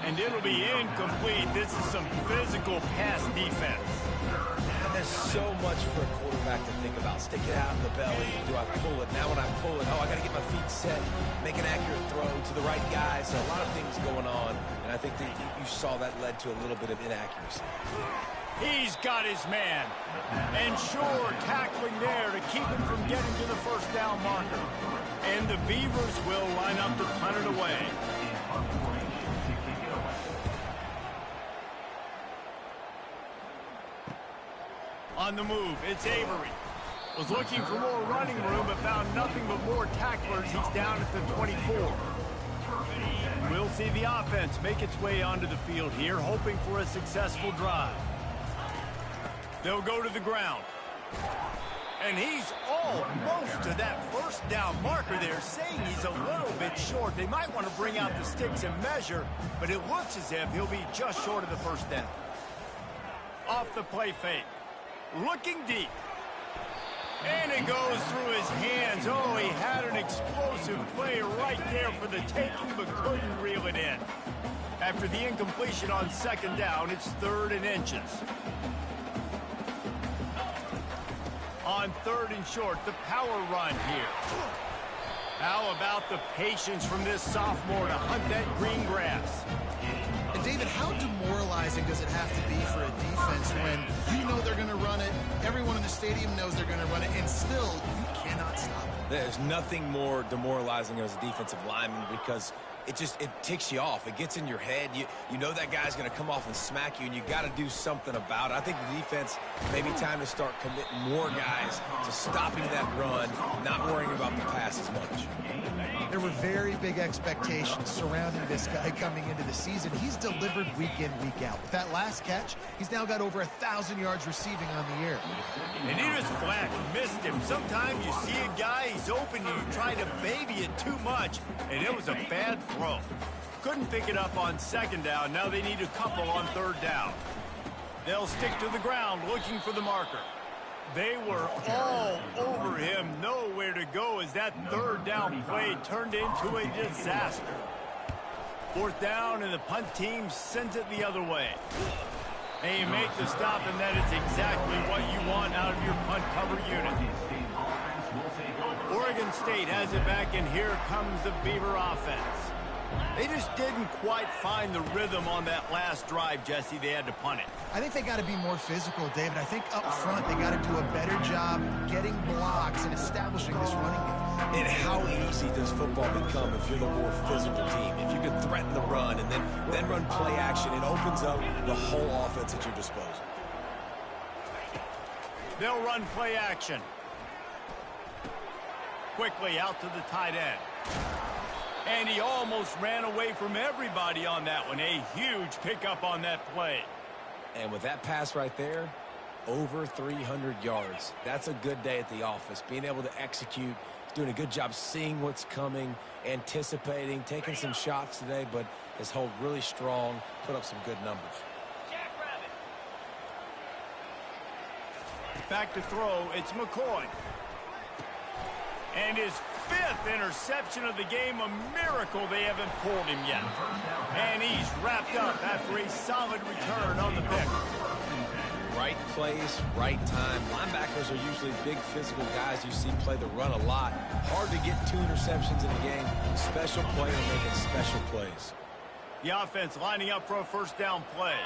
And it'll be incomplete. This is some physical pass defense. And there's so much for a quarterback to think about. Stick it out in the belly. Do I pull it? Now when I pull it, I got to get my feet set, make an accurate throw to the right guy. So a lot of things going on. And I think that you saw that led to a little bit of inaccuracy. He's got his man. And sure, tackling there to keep him from getting to the first down marker. And the Beavers will line up to punt it away. On the move, it's Avery. Was looking for more running room, but found nothing but more tacklers. He's down at the 24. We'll see the offense make its way onto the field here, hoping for a successful drive. They'll go to the ground. And he's almost to that first down marker there, saying he's a little bit short. They might want to bring out the sticks and measure, but it looks as if he'll be just short of the first down. Off the play fake. Looking deep. And it goes through his hands. Oh, he had an explosive play right there for the taking, but couldn't reel it in. After the incompletion on 2nd down, it's 3rd and inches. On 3rd and short, the power run here. How about the patience from this sophomore to hunt that green grass? And David, how demoralizing does it have to be for a defense when you know they're going to run it, everyone in the stadium knows they're going to run it, and still you cannot stop it? There's nothing more demoralizing as a defensive lineman because it ticks you off. It gets in your head. You know that guy's going to come off and smack you, and you got to do something about it. I think the defense, maybe time to start committing more guys to stopping that run, not worrying about the pass as much. There were very big expectations surrounding this guy coming into the season. He's delivered week in, week out. With that last catch, he's now got over 1,000 yards receiving on the year. And he just flat missed him. Sometimes you see a guy, he's open, and you try to baby it too much, and it was a bad throw. Couldn't pick it up on 2nd down. Now they need a couple on 3rd down. They'll stick to the ground looking for the marker. They were all over him. Nowhere to go as that 3rd down play turned into a disaster. 4th down, and the punt team sends it the other way. And you make the stop, and that is exactly what you want out of your punt cover unit. Oregon State has it back, and here comes the Beaver offense. They just didn't quite find the rhythm on that last drive, Jesse. They had to punt it. I think they got to be more physical, David. I think up front they got to do a better job getting blocks and establishing this running game. And how easy does football become if you're the more physical team? If you can threaten the run and then run play action, it opens up the whole offense at your disposal. They'll run play action. quickly out to the tight end. And he almost ran away from everybody on that one. A huge pickup on that play. And with that pass right there, over 300 yards. That's a good day at the office. Being able to execute, doing a good job seeing what's coming, anticipating, taking some shots today, but his hold really strong, put up some good numbers. Back to throw, it's McCoy. And his 5th interception of the game, a miracle they haven't pulled him yet. And he's wrapped up after a solid return on the pick. Right place, right time. Linebackers are usually big physical guys you see play the run a lot. Hard to get 2 interceptions in a game. Special player making special plays. The offense lining up for a first down play.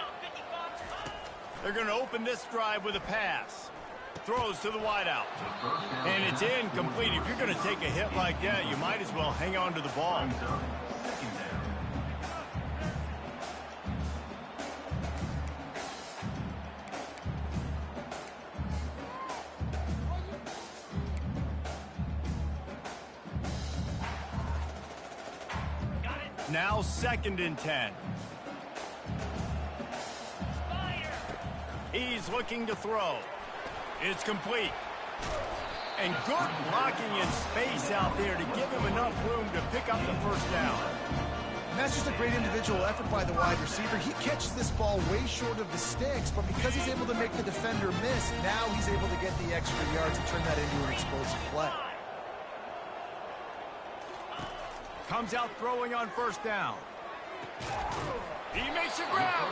They're going to open this drive with a pass. Throws to the wideout. And it's incomplete. If you're going to take a hit like that, you might as well hang on to the ball. Now 2nd and 10. He's looking to throw. It's complete. And good blocking in space out there to give him enough room to pick up the first down. And that's just a great individual effort by the wide receiver. He catches this ball way short of the sticks, but because he's able to make the defender miss, now he's able to get the extra yards and turn that into an explosive play. Comes out throwing on first down. He makes a grab.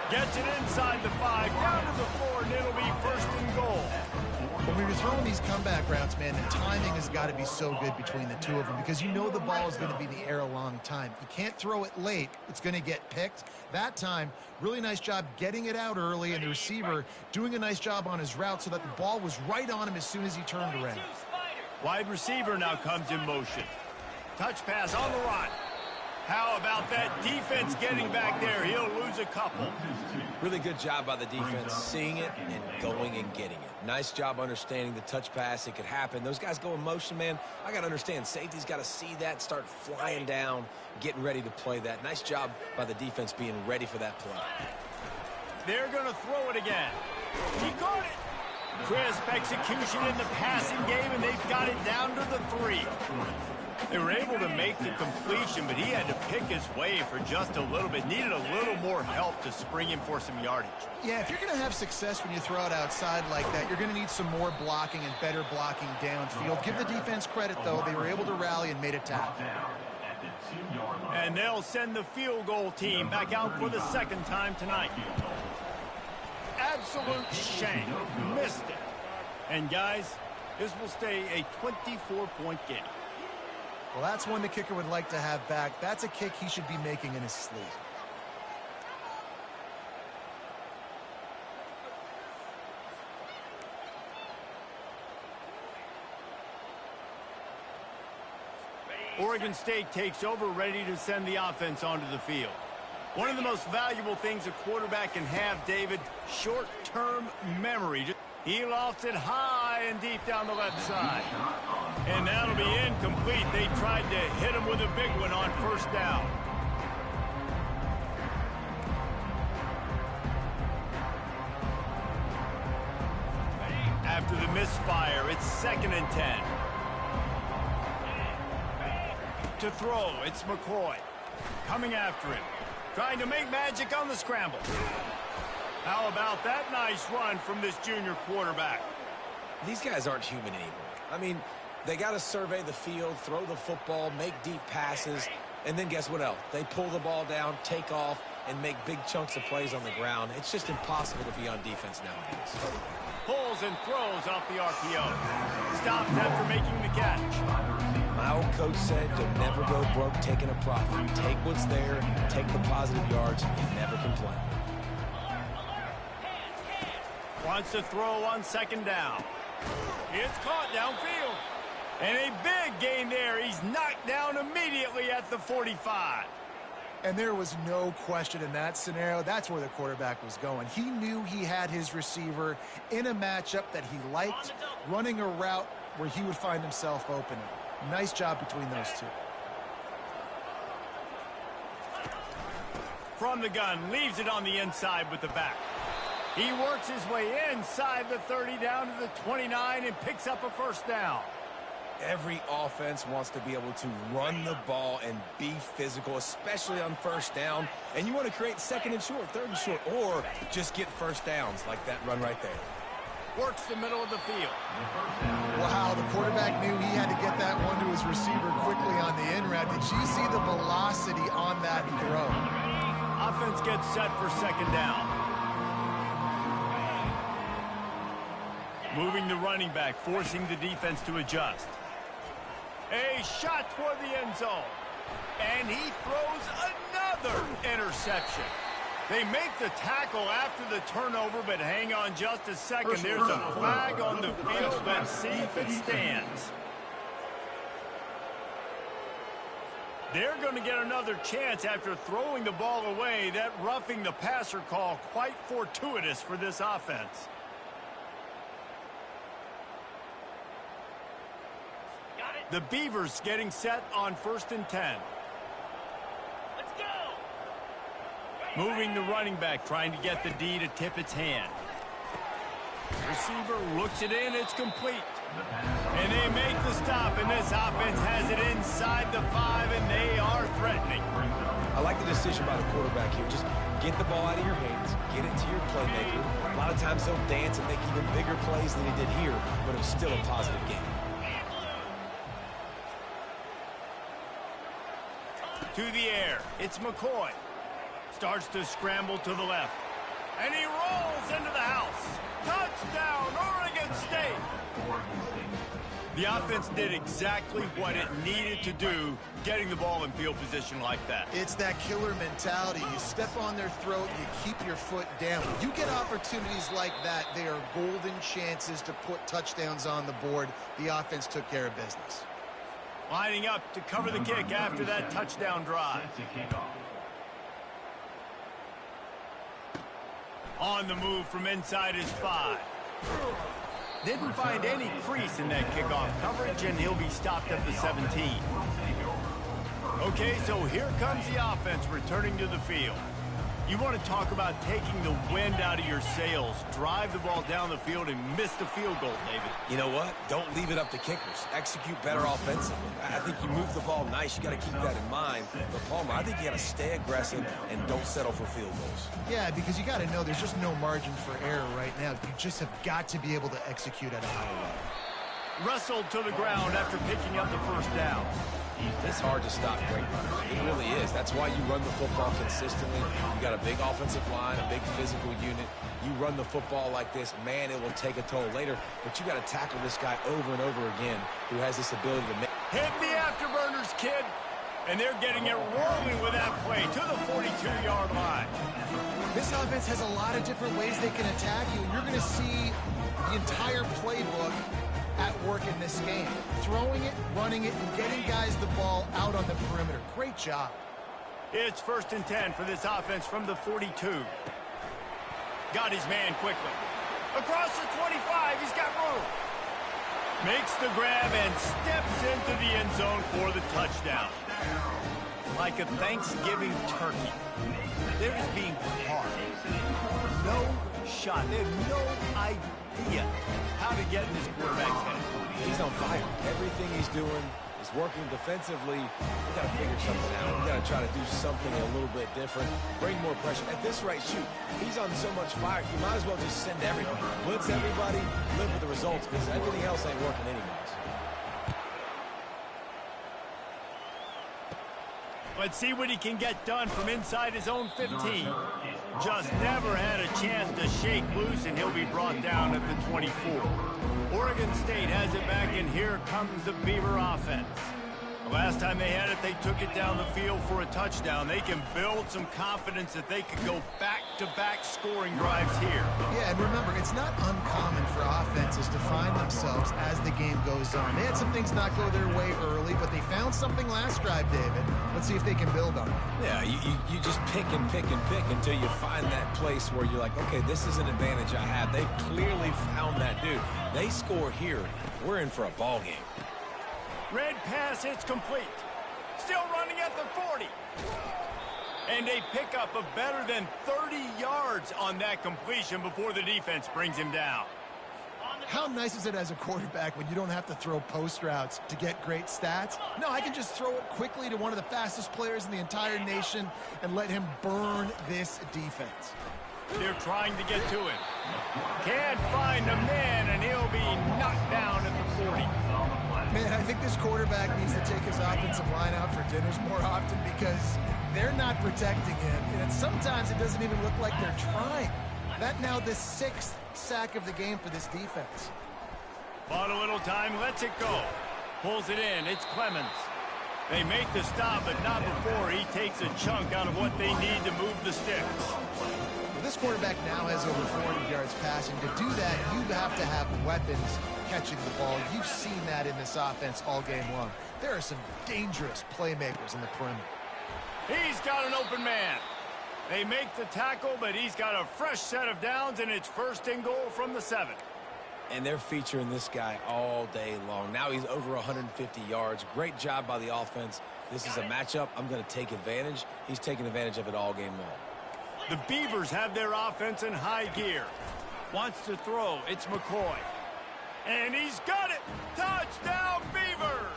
Gets it inside the 5, down to the 4, and it'll be 1st and goal. When we were throwing these comeback routes, man, the timing has got to be so good between the two of them because you know the ball is going to be in the air a long time. You can't throw it late. It's going to get picked. That time, really nice job getting it out early, and the receiver doing a nice job on his route so that the ball was right on him as soon as he turned around. Wide receiver now comes in motion. Touch pass on the run. How about that defense getting back there? He'll lose a couple. Really good job by the defense, seeing it and going and getting it. Nice job understanding the touch pass. It could happen. Those guys go in motion, man. I got to understand, safety's got to see that, start flying down, getting ready to play that. Nice job by the defense being ready for that play. They're going to throw it again. He got it. Crisp execution in the passing game, and they've got it down to the 3. They were able to make the completion, but he had to pick his way for just a little bit. Needed a little more help to spring him for some yardage. Yeah, if you're going to have success when you throw it outside like that, you're going to need some more blocking and better blocking downfield. Give the defense credit, though. They were able to rally and made a tackle. And they'll send the field goal team back out for the 2nd time tonight. Absolute shame. Missed it. And, guys, this will stay a 24-point game. Well, that's one the kicker would like to have back. That's a kick he should be making in his sleep. Oregon State takes over, ready to send the offense onto the field. One of the most valuable things a quarterback can have, David, short-term memory. He lofts it high and deep down the left side. And that'll be incomplete. They tried to hit him with a big one on first down. After the misfire, it's 2nd and 10. To throw, it's McCoy. Coming after him. Trying to make magic on the scramble. How about that nice run from this junior quarterback? These guys aren't human anymore. I mean, they got to survey the field, throw the football, make deep passes, and then guess what else? They pull the ball down, take off, and make big chunks of plays on the ground. It's just impossible to be on defense nowadays. Pulls and throws off the RPO. Stopped after making the catch. My old coach said you'll never go broke taking a profit. Take what's there, take the positive yards, and never complain. Wants to throw on 2nd down. It's caught downfield. And a big gain there. He's knocked down immediately at the 45. And there was no question in that scenario. That's where the quarterback was going. He knew he had his receiver in a matchup that he liked, running a route where he would find himself open. Nice job between those two. From the gun, leaves it on the inside with the back. He works his way inside the 30 down to the 29 and picks up a first down. Every offense wants to be able to run the ball and be physical, especially on first down. And you want to create second and short, third and short, or just get first downs like that run right there. Works the middle of the field. Wow, the quarterback knew he had to get that one to his receiver quickly on the in route. Did you see the velocity on that throw? Offense gets set for second down. Moving the running back, forcing the defense to adjust. A shot toward the end zone. And he throws another interception. They make the tackle after the turnover, but hang on just a second. There's a flag on the field. Let's see if it stands. They're going to get another chance after throwing the ball away. That roughing the passer call, quite fortuitous for this offense. The Beavers getting set on 1st and 10. Let's go. Moving the running back, trying to get the D to tip its hand. Receiver looks it in, it's complete. And they make the stop, and this offense has it inside the 5, and they are threatening. I like the decision by the quarterback here. Just get the ball out of your hands, get it to your playmaker. A lot of times they'll dance and make even bigger plays than he did here, but it was still a positive game. To the air, it's McCoy. Starts to scramble to the left. And he rolls into the house. Touchdown, Oregon State! The offense did exactly what it needed to do, getting the ball in field position like that. It's that killer mentality. You step on their throat, you keep your foot down. When you get opportunities like that, they are golden chances to put touchdowns on the board. The offense took care of business. Lining up to cover the kick after that touchdown drive. On the move from inside his 5. Didn't find any crease in that kickoff coverage, and he'll be stopped at the 17. Okay, so here comes the offense returning to the field. You want to talk about taking the wind out of your sails. Drive the ball down the field and miss the field goal, David. You know what? Don't leave it up to kickers. Execute better offensively. I think you move the ball nice. You got to keep that in mind. But Palmer, I think you got to stay aggressive and don't settle for field goals. Yeah, because you got to know there's just no margin for error right now. You just have got to be able to execute at a high level. Wrestled to the ground after picking up the first down. It's hard to stop great runners. It really is. That's why you run the football consistently. You got a big offensive line, a big physical unit. You run the football like this, man, it will take a toll later. But you got to tackle this guy over and over again who has this ability to make. Hit the afterburners, kid. And they're getting it rolling with that play to the 42-yard line. This offense has a lot of different ways they can attack you, and you're going to see the entire playbook at work in this game. Throwing it, running it, and getting guys the ball out on the perimeter. Great job. It's 1st and 10 for this offense from the 42. Got his man quickly. Across the 25, he's got room. Makes the grab and steps into the end zone for the touchdown. Like a Thanksgiving turkey. They're just being caught. No shot. They have no idea how to get in this quarterback's head. He's on fire. Everything he's doing is working defensively. We got to figure something out. We got to try to do something a little bit different. Bring more pressure. At this rate, shoot. He's on so much fire. You might as well just send everybody. Blitz everybody. Live with the results because everything else ain't working anyways. Let's see what he can get done from inside his own 15. Just never had a chance to shake loose, and he'll be brought down at the 24. Oregon State has it back, and here comes the Beaver offense. The last time they had it, they took it down the field for a touchdown. They can build some confidence that they could go back-to-back scoring drives here. Yeah, and remember, it's not uncommon for offenses to find themselves as the game goes on. They had some things not go their way early, but they found something last drive, David. Let's see if they can build on it. Yeah, you just pick and pick and pick until you find that place where you're like, okay, this is an advantage I have. They clearly found that dude. They score here, we're in for a ball game. Red pass, it's complete. Still running at the 40. And a pickup of better than 30 yards on that completion before the defense brings him down. How nice is it as a quarterback when you don't have to throw post routes to get great stats? No, I can just throw it quickly to one of the fastest players in the entire nation and let him burn this defense. They're trying to get to him. Can't find a man, and he'll be knocked down at the 40. Man, I think this quarterback needs to take his offensive line out for dinners more often because they're not protecting him. And sometimes it doesn't even look like they're trying. That now the 6th sack of the game for this defense. Bought a little time, lets it go. Pulls it in, it's Clemens. They make the stop, but not before he takes a chunk out of what they need to move the sticks. Well, this quarterback now has over 400 yards passing. To do that, you have to have weapons catching the ball. You've seen that in this offense all game long. There are some dangerous playmakers in the perimeter. He's got an open man. They make the tackle, but he's got a fresh set of downs, and it's 1st and goal from the 7. And they're featuring this guy all day long. Now he's over 150 yards. Great job by the offense. This is a matchup. I'm going to take advantage. He's taking advantage of it all game long. The Beavers have their offense in high gear. Wants to throw. It's McCoy. And he's got it! Touchdown, Beavers!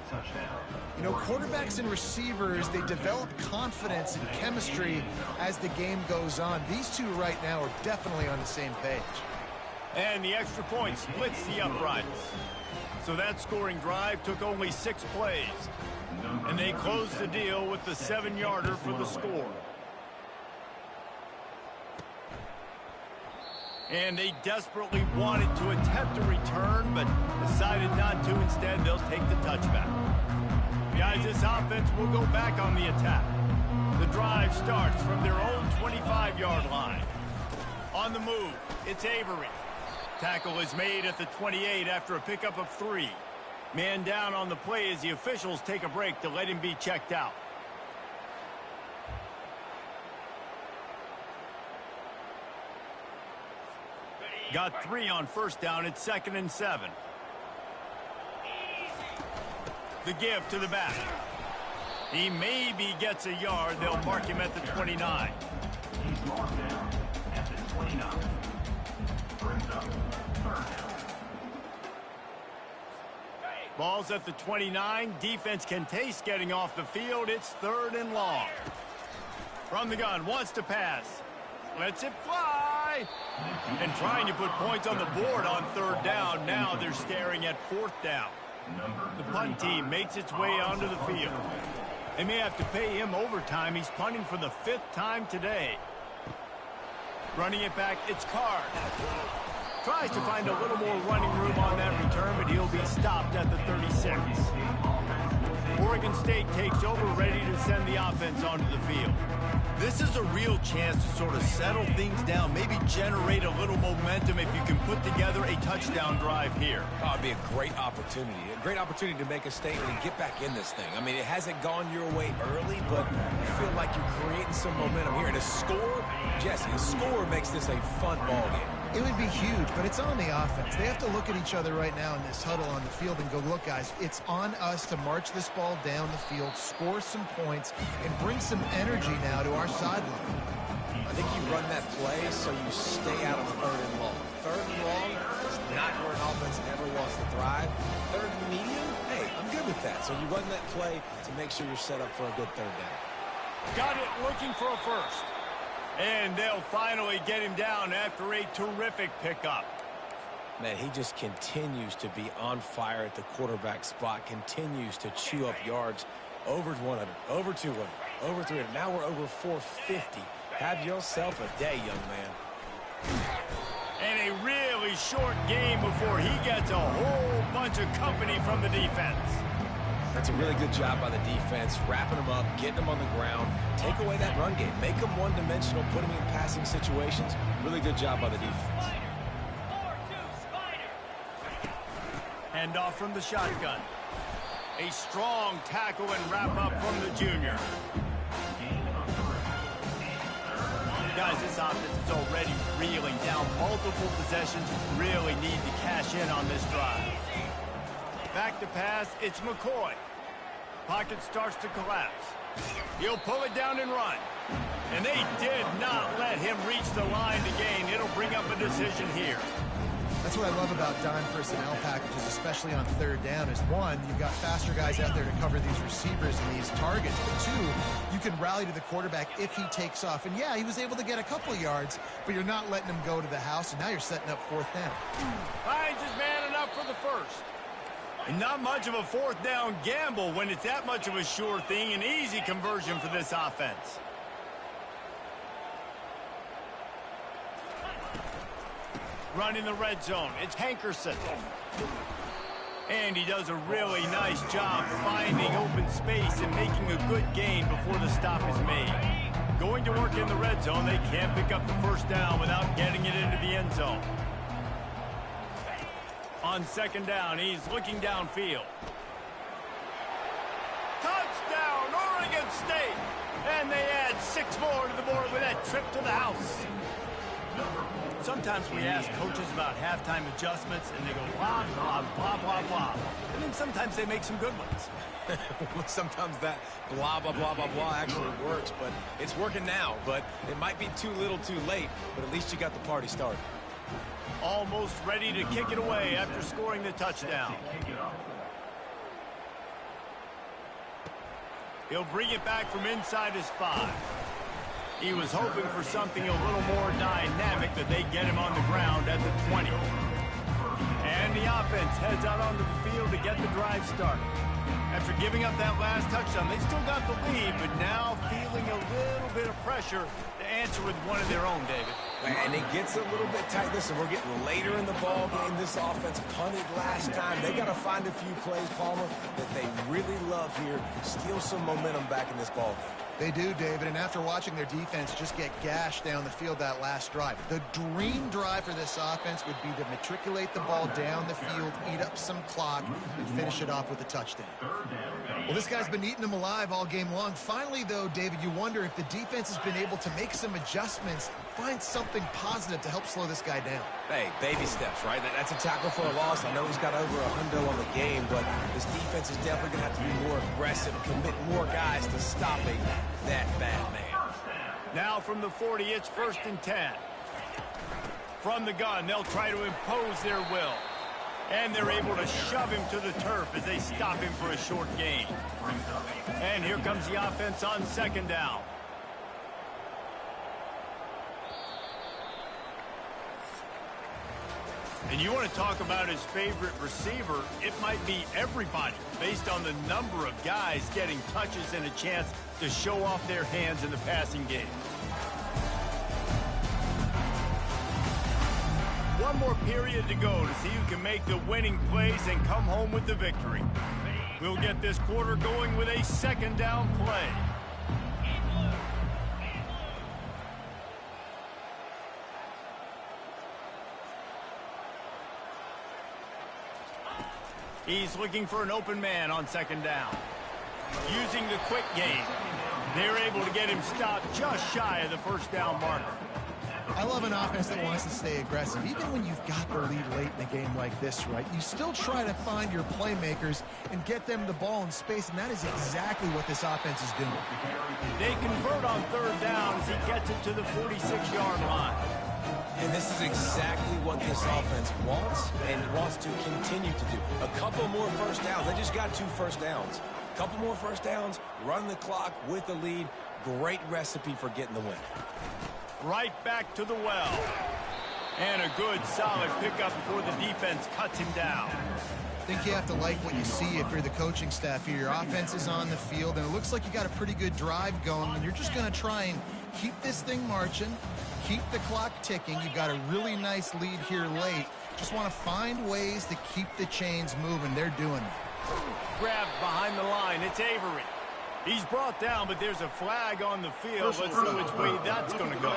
Touchdown. You know, quarterbacks and receivers, they develop confidence and chemistry as the game goes on. These two right now are definitely on the same page. And the extra point splits the uprights. So that scoring drive took only 6 plays. And they closed the deal with the 7-yarder for the score. And they desperately wanted to attempt a return, but decided not to. Instead, they'll take the touchback. Guys, this offense will go back on the attack. The drive starts from their own 25-yard line. On the move, it's Avery. Tackle is made at the 28 after a pickup of 3. Man down on the play as the officials take a break to let him be checked out. Got 3 on 1st down. It's 2nd and 7. The give to the back. He maybe gets a yard. They'll mark him at the 29. He's marked down at the 29. Brings up 3rd down. Ball's at the 29. Defense can taste getting off the field. It's 3rd and long. From the gun, wants to pass. Lets it fly. And trying to put points on the board on 3rd down. Now they're staring at 4th down. The punt team makes its way onto the field. They may have to pay him overtime. He's punting for the 5th time today. Running it back, it's Card. Tries to find a little more running room on that return, but he'll be stopped at the 36. Oregon State takes over, ready to send the offense onto the field. This is a real chance to sort of settle things down, maybe generate a little momentum if you can put together a touchdown drive here. Oh, it'd be a great opportunity to make a statement and get back in this thing. I mean, it hasn't gone your way early, but you feel like you're creating some momentum here. And a score, Jesse, a score makes this a fun ball game. It would be huge, but it's on the offense. They have to look at each other right now in this huddle on the field and go, look, guys, it's on us to march this ball down the field, score some points, and bring some energy now to our sideline. I think you run that play so you stay out of 3rd and long. 3rd and long is not where an offense ever wants to thrive. 3rd and medium, hey, I'm good with that. So you run that play to make sure you're set up for a good 3rd down. Got it, looking for a 1st. And they'll finally get him down after a terrific pickup. Man, he just continues to be on fire at the quarterback spot, continues to chew up yards. Over 100, over 200, over 300. Now we're over 450. Have yourself a day, young man. And a really short game before he gets a whole bunch of company from the defense. That's a really good job by the defense, wrapping them up, getting them on the ground, take away that run game, make them one-dimensional, put them in passing situations. Really good job by the defense. Hand off from the shotgun. A strong tackle and wrap up from the junior. Guys, this offense is already reeling down. Multiple possessions, really need to cash in on this drive. Back to pass, it's McCoy. Pocket starts to collapse. He'll pull it down and run. And they did not let him reach the line to gain. It'll bring up a decision here. That's what I love about dime personnel packages, especially on third down, is one, you've got faster guys out there to cover these receivers and these targets, but two, you can rally to the quarterback if he takes off. And yeah, he was able to get a couple of yards, but you're not letting him go to the house, and now you're setting up fourth down. Finds his man enough for the first. And not much of a fourth down gamble when it's that much of a sure thing, an easy conversion for this offense. Running the red zone, it's Hankerson. And he does a really nice job finding open space and making a good gain before the stop is made. Going to work in the red zone, they can't pick up the first down without getting it into the end zone. On second down, he's looking downfield. Touchdown, Oregon State! And they add 6 more to the board with that trip to the house. Sometimes we ask coaches about halftime adjustments, and they go blah, blah, blah, blah, blah. And then sometimes they make some good ones. Sometimes that blah, blah, blah, blah, blah actually works, but it's working now. But it might be too little too late, but at least you got the party started. Almost ready to kick it away after scoring the touchdown. He'll bring it back from inside his 5. He was hoping for something a little more dynamic, but they get him on the ground at the 20. And the offense heads out onto the field to get the drive started. After giving up that last touchdown, they still got the lead, but now feeling a little bit of pressure to answer with one of their own, David. And it gets a little bit tight. Listen, we're getting later in the ball game. This offense punted last time. They got to find a few plays, Palmer, that they really love here. Steal some momentum back in this ball game. They do, David, and after watching their defense just get gashed down the field that last drive, the dream drive for this offense would be to matriculate the ball down the field, eat up some clock, and finish it off with a touchdown. Well, this guy's been eating them alive all game long. Finally, though, David, you wonder if the defense has been able to make some adjustments, find something positive to help slow this guy down. Hey, baby steps, right? That's a tackle for a loss. I know he's got over $100 on the game, but this defense is definitely going to have to be more aggressive, commit more guys to stopping that bad man. Now from the 40, it's 1st and 10. From the gun, they'll try to impose their will. And they're able to shove him to the turf as they stop him for a short gain. And here comes the offense on second down. And you want to talk about his favorite receiver, it might be everybody, based on the number of guys getting touches and a chance to show off their hands in the passing game. One more period to go to see who can make the winning plays and come home with the victory. We'll get this quarter going with a second down play. He's looking for an open man on second down. Using the quick game, they're able to get him stopped just shy of the first down marker. I love an offense that wants to stay aggressive. Even when you've got the lead late in a game like this, right, you still try to find your playmakers and get them the ball in space, and that is exactly what this offense is doing. They convert on third down as he gets it to the 46-yard line. And this is exactly what this offense wants and wants to continue to do. A couple more first downs. They just got 2 first downs. A couple more first downs, run the clock with the lead. Great recipe for getting the win. Right back to the well. And a good, solid pickup before the defense cuts him down. I think you have to like what you see if you're the coaching staff here. Your offense is on the field, and it looks like you got a pretty good drive going, and you're just going to try and keep this thing marching, keep the clock ticking. You've got a really nice lead here late. Just want to find ways to keep the chains moving. They're doing it. Grabbed behind the line. It's Avery. He's brought down, but there's a flag on the field. Let's see which way that's going to go.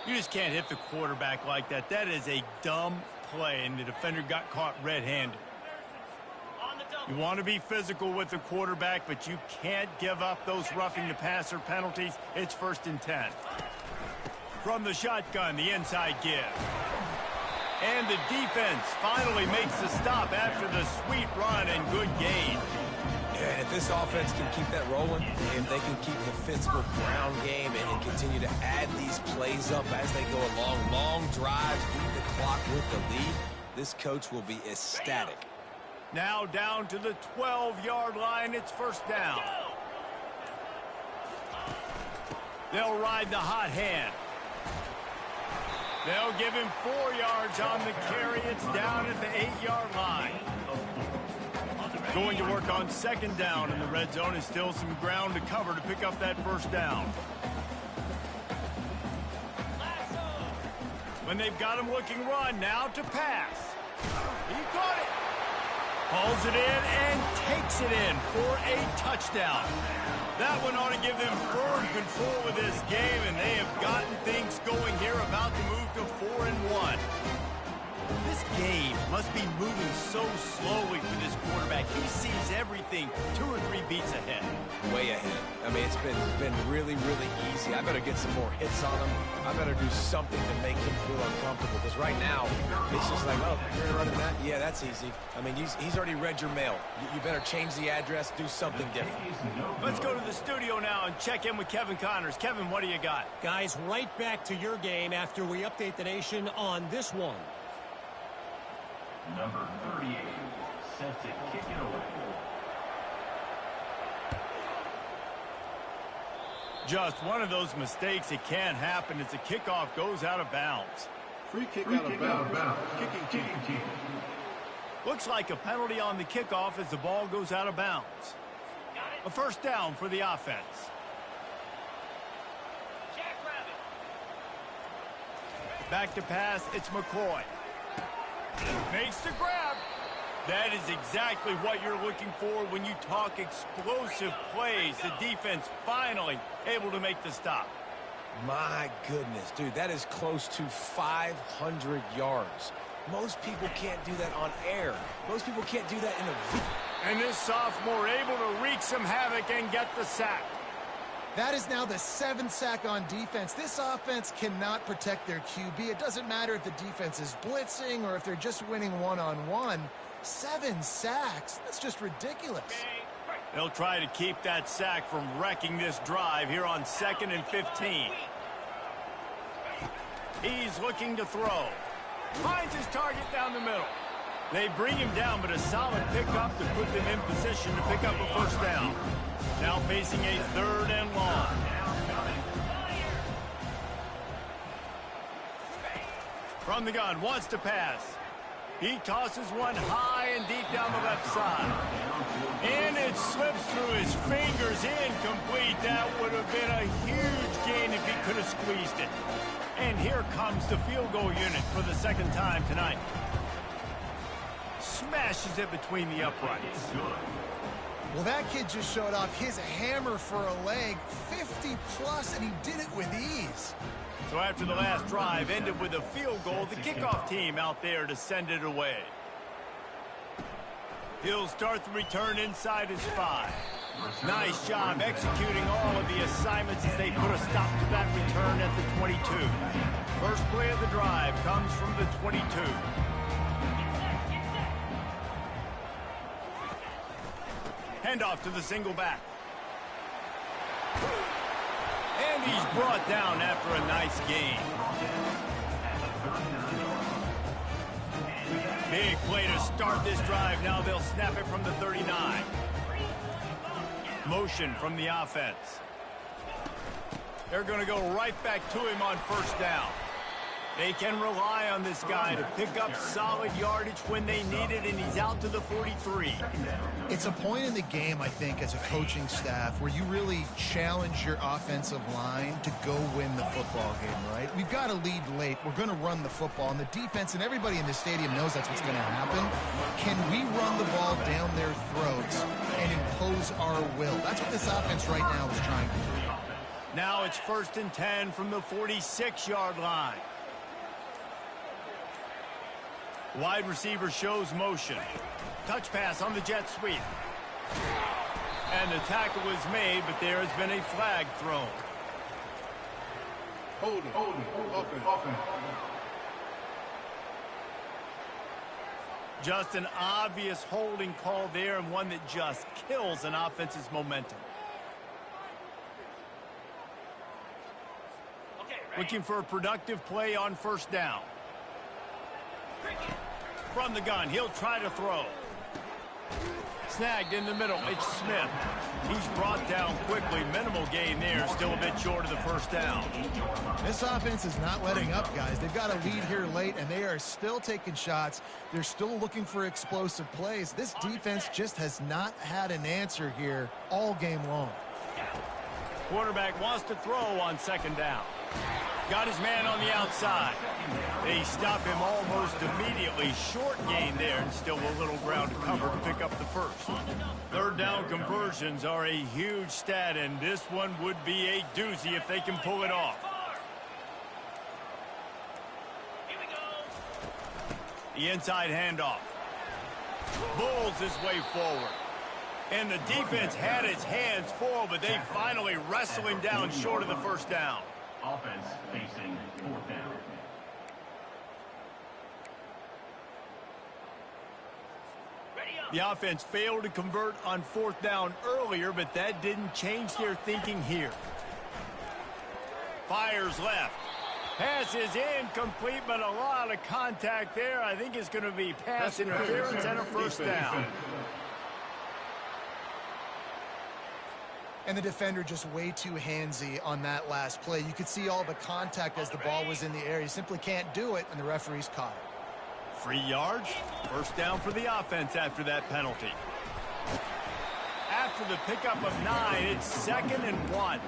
You just can't hit the quarterback like that. That is a dumb play, and the defender got caught red-handed. You want to be physical with the quarterback, but you can't give up those roughing the passer penalties. It's 1st and 10. From the shotgun, the inside give. And the defense finally makes the stop after the sweet run and good gain. Yeah, and if this offense can keep that rolling, if they can keep the physical ground game and continue to add these plays up as they go along, long drives, beat the clock with the lead, this coach will be ecstatic. Now down to the 12-yard line. It's 1st down. They'll ride the hot hand. They'll give him 4 yards on the carry. It's down at the 8-yard line. Going to work on 2nd down in the red zone. Is still some ground to cover to pick up that 1st down. When they've got him looking run, now to pass. He caught it. Pulls it in and takes it in for a touchdown. That one ought to give them firm control of this game, and they have gotten things going here, about to move to 4-1. This game must be moving so slowly for this quarterback. He sees everything 2 or 3 beats ahead. Way ahead. I mean, it's been really, really easy. I better get some more hits on him. I better do something to make him feel uncomfortable, because right now, it's just like, oh, you're running that? Yeah, that's easy. I mean, he's already read your mail. You better change the address, do something different. Let's go to the studio now and check in with Kevin Connors. Kevin, what do you got? Guys, right back to your game after we update the nation on this one. Number 38, set to kick it away. Just one of those mistakes. It can happen as the kickoff goes out of bounds. Free kick out of bounds. Kicking team. Looks like a penalty on the kickoff as the ball goes out of bounds. A 1st down for the offense. Back to pass, it's McCoy. Makes the grab. That is exactly what you're looking for when you talk explosive plays. The defense finally able to make the stop. My goodness, dude, that is close to 500 yards. Most people can't do that on air. Most people can't do that in a... And this sophomore able to wreak some havoc and get the sack. That is now the 7th sack on defense. This offense cannot protect their QB. It doesn't matter if the defense is blitzing or if they're just winning one-on-one. 7 sacks? That's just ridiculous. They'll try to keep that sack from wrecking this drive here on 2nd and 15. He's looking to throw. Finds his target down the middle. They bring him down, but a solid pickup to put them in position to pick up a 1st down. Now facing a 3rd and long. From the gun, wants to pass. He tosses one high and deep down the left side. And it slips through his fingers, incomplete. That would have been a huge gain if he could have squeezed it. And here comes the field goal unit for the 2nd time tonight. Smashes it between the uprights. Well, that kid just showed off his hammer for a leg, 50-plus, and he did it with ease. So after the last drive ended with a field goal, the kickoff team out there to send it away. He'll start the return inside his 5. Nice job executing all of the assignments as they put a stop to that return at the 22. First play of the drive comes from the 22. Handoff to the single back. And he's brought down after a nice gain. Big play to start this drive. Now they'll snap it from the 39. Motion from the offense. They're going to go right back to him on 1st down. They can rely on this guy to pick up solid yardage when they need it, and he's out to the 43. It's a point in the game, I think, as a coaching staff where you really challenge your offensive line to go win the football game, right? We've got to lead late. We're going to run the football, and the defense and everybody in the stadium knows that's what's going to happen. Can we run the ball down their throats and impose our will? That's what this offense right now is trying to do. Now it's 1st and 10 from the 46-yard line. Wide receiver shows motion. Touch pass on the jet sweep. And the tackle was made, but there has been a flag thrown. Hold it. Offense. Just an obvious holding call there, and one that just kills an offense's momentum. Looking for a productive play on 1st down. From the gun, he'll try to throw. Snagged in the middle, it's Smith. He's brought down quickly. Minimal gain there, still a bit short of the 1st down. This offense is not letting up, guys. They've got a lead here late, and they are still taking shots. They're still looking for explosive plays. This defense just has not had an answer here all game long. Quarterback wants to throw on 2nd down. Got his man on the outside. They stop him almost immediately. Short gain there, and still a little ground to cover to pick up the 1st. 3rd down conversions are a huge stat, and this one would be a doozy if they can pull it off. The inside handoff. Bulls his way forward. And the defense had its hands full, but they finally wrestle him down short of the 1st down. Offense facing 4th down. The offense failed to convert on 4th down earlier, but that didn't change their thinking here. Fires left. Pass is incomplete, but a lot of contact there. I think it's going to be pass interference and a 1st down. And the defender just way too handsy on that last play. You could see all the contact as the ball was in the air. You simply can't do it, and the referee's caught it. 3 yards. 1st down for the offense after that penalty. After the pickup of 9, it's 2nd and 1.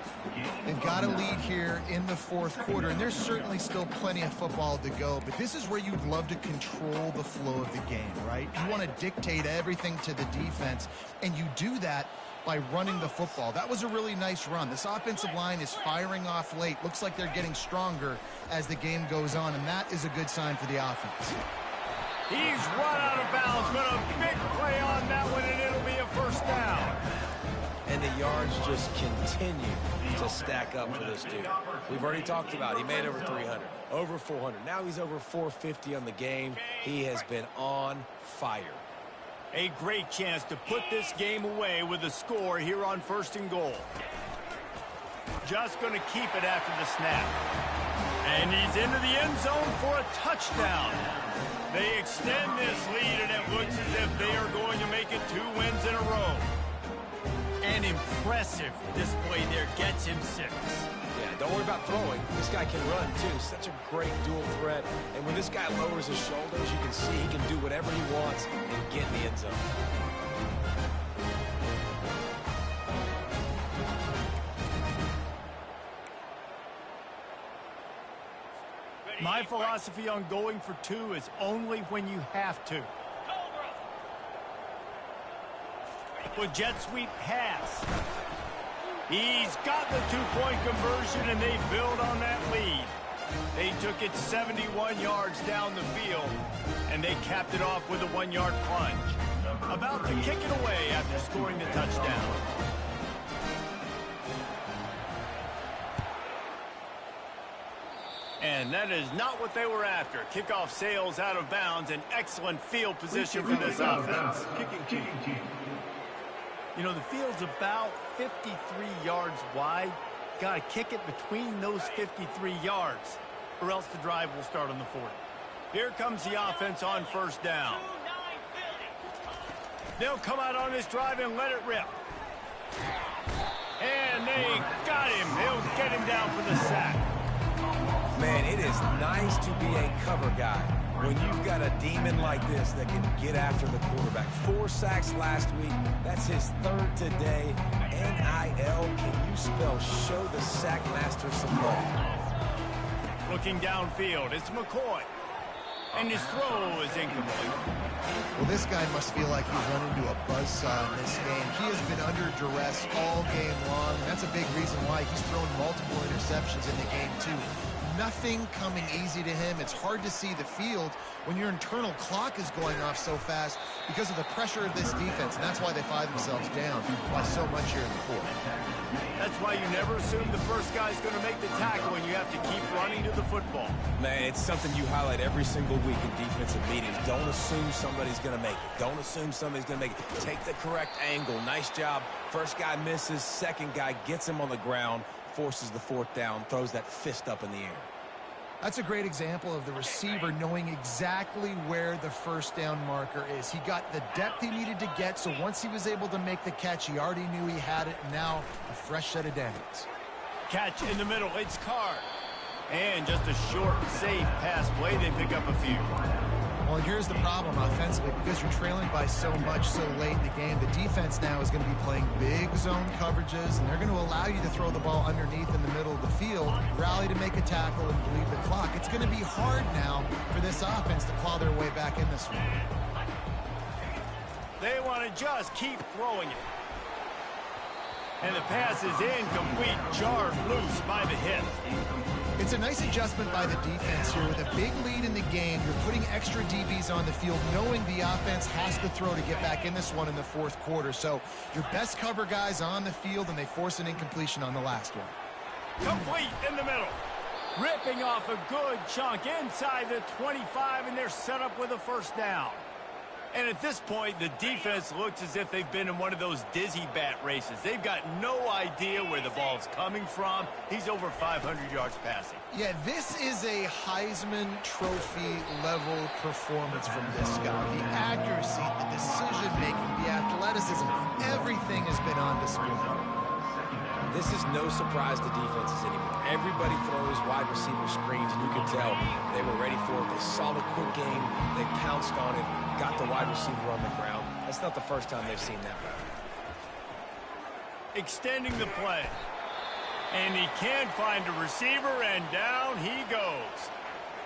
They've got a lead here in the 4th quarter, and there's certainly still plenty of football to go, but this is where you'd love to control the flow of the game, right? You want to dictate everything to the defense, and you do that by running the football. That was a really nice run. This offensive line is firing off late. Looks like they're getting stronger as the game goes on, and that is a good sign for the offense. He's run out of bounds, but a big play on that one, and it'll be a 1st down. And the yards just continue to stack up for this dude. We've already talked about it. He made over 300, over 400. Now he's over 450 on the game. He has been on fire. A great chance to put this game away with a score here on 1st and goal. Just going to keep it after the snap. And he's into the end zone for a touchdown. They extend this lead, and it looks as if they are going to make it 2 wins in a row. An impressive display there gets him 6. Yeah, don't worry about throwing. This guy can run, too. Such a great dual threat. And when this guy lowers his shoulders, you can see he can do whatever he wants and get in the end zone. My philosophy on going for 2 is only when you have to. With jet sweep pass. He's got the 2-point conversion, and they build on that lead. They took it 71 yards down the field, and they capped it off with a 1-yard plunge. About to kick it away after scoring the touchdown. And that is not what they were after. Kickoff sails out of bounds, and excellent field position for this offense. Kicking team. You know, the field's about 53 yards wide. Got to kick it between those 53 yards, or else the drive will start on the 40. Here comes the offense on 1st down. They'll come out on this drive and let it rip. And they got him. They'll get him down for the sack. Man, it is nice to be a cover guy when you've got a demon like this that can get after the quarterback. 4 sacks last week. That's his 3rd today. NIL, can you spell show the sack master some love? Looking downfield, it's McCoy. And his throw is incomplete. Well, this guy must feel like he's run into a buzzsaw in this game. He has been under duress all game long, and that's a big reason why he's thrown multiple interceptions in the game, too. Nothing coming easy to him. It's hard to see the field when your internal clock is going off so fast because of the pressure of this defense, and that's why they find themselves down by so much here in the fourth. That's why you never assume the first guy's going to make the tackle and you have to keep running to the football. Man, it's something you highlight every single week in defensive meetings. Don't assume somebody's going to make it. Don't assume somebody's going to make it. Take the correct angle. Nice job. First guy misses. Second guy gets him on the ground, forces the 4th down, throws that fist up in the air. That's a great example of the receiver knowing exactly where the first down marker is. He got the depth he needed to get, so once he was able to make the catch, he already knew he had it, and now a fresh set of downs. Catch in the middle, it's Card. And just a short, safe pass play, they pick up a few. Well, here's the problem offensively. Because you're trailing by so much so late in the game, the defense now is going to be playing big zone coverages, and they're going to allow you to throw the ball underneath in the middle of the field, rally to make a tackle, and bleed the clock. It's going to be hard now for this offense to claw their way back in this one. They want to just keep throwing it. And the pass is incomplete, jarred loose by the hit. It's a nice adjustment by the defense here. With a big lead in the game, you're putting extra DBs on the field, knowing the offense has to throw to get back in this one in the 4th quarter. So your best cover guys on the field, and they force an incompletion on the last one. Complete in the middle. Ripping off a good chunk inside the 25, and they're set up with a first down. And at this point, the defense looks as if they've been in one of those dizzy bat races. They've got no idea where the ball's coming from. He's over 500 yards passing. Yeah, this is a Heisman Trophy level performance from this guy. The accuracy, the decision-making, the athleticism, everything has been on display. This is no surprise to defenses anymore. Everybody throws wide receiver screens, and you can tell they were ready for it. They saw the quick game. They pounced on it, got the wide receiver on the ground. That's not the first time they've seen that route. Extending the play. And he can't find a receiver, and down he goes.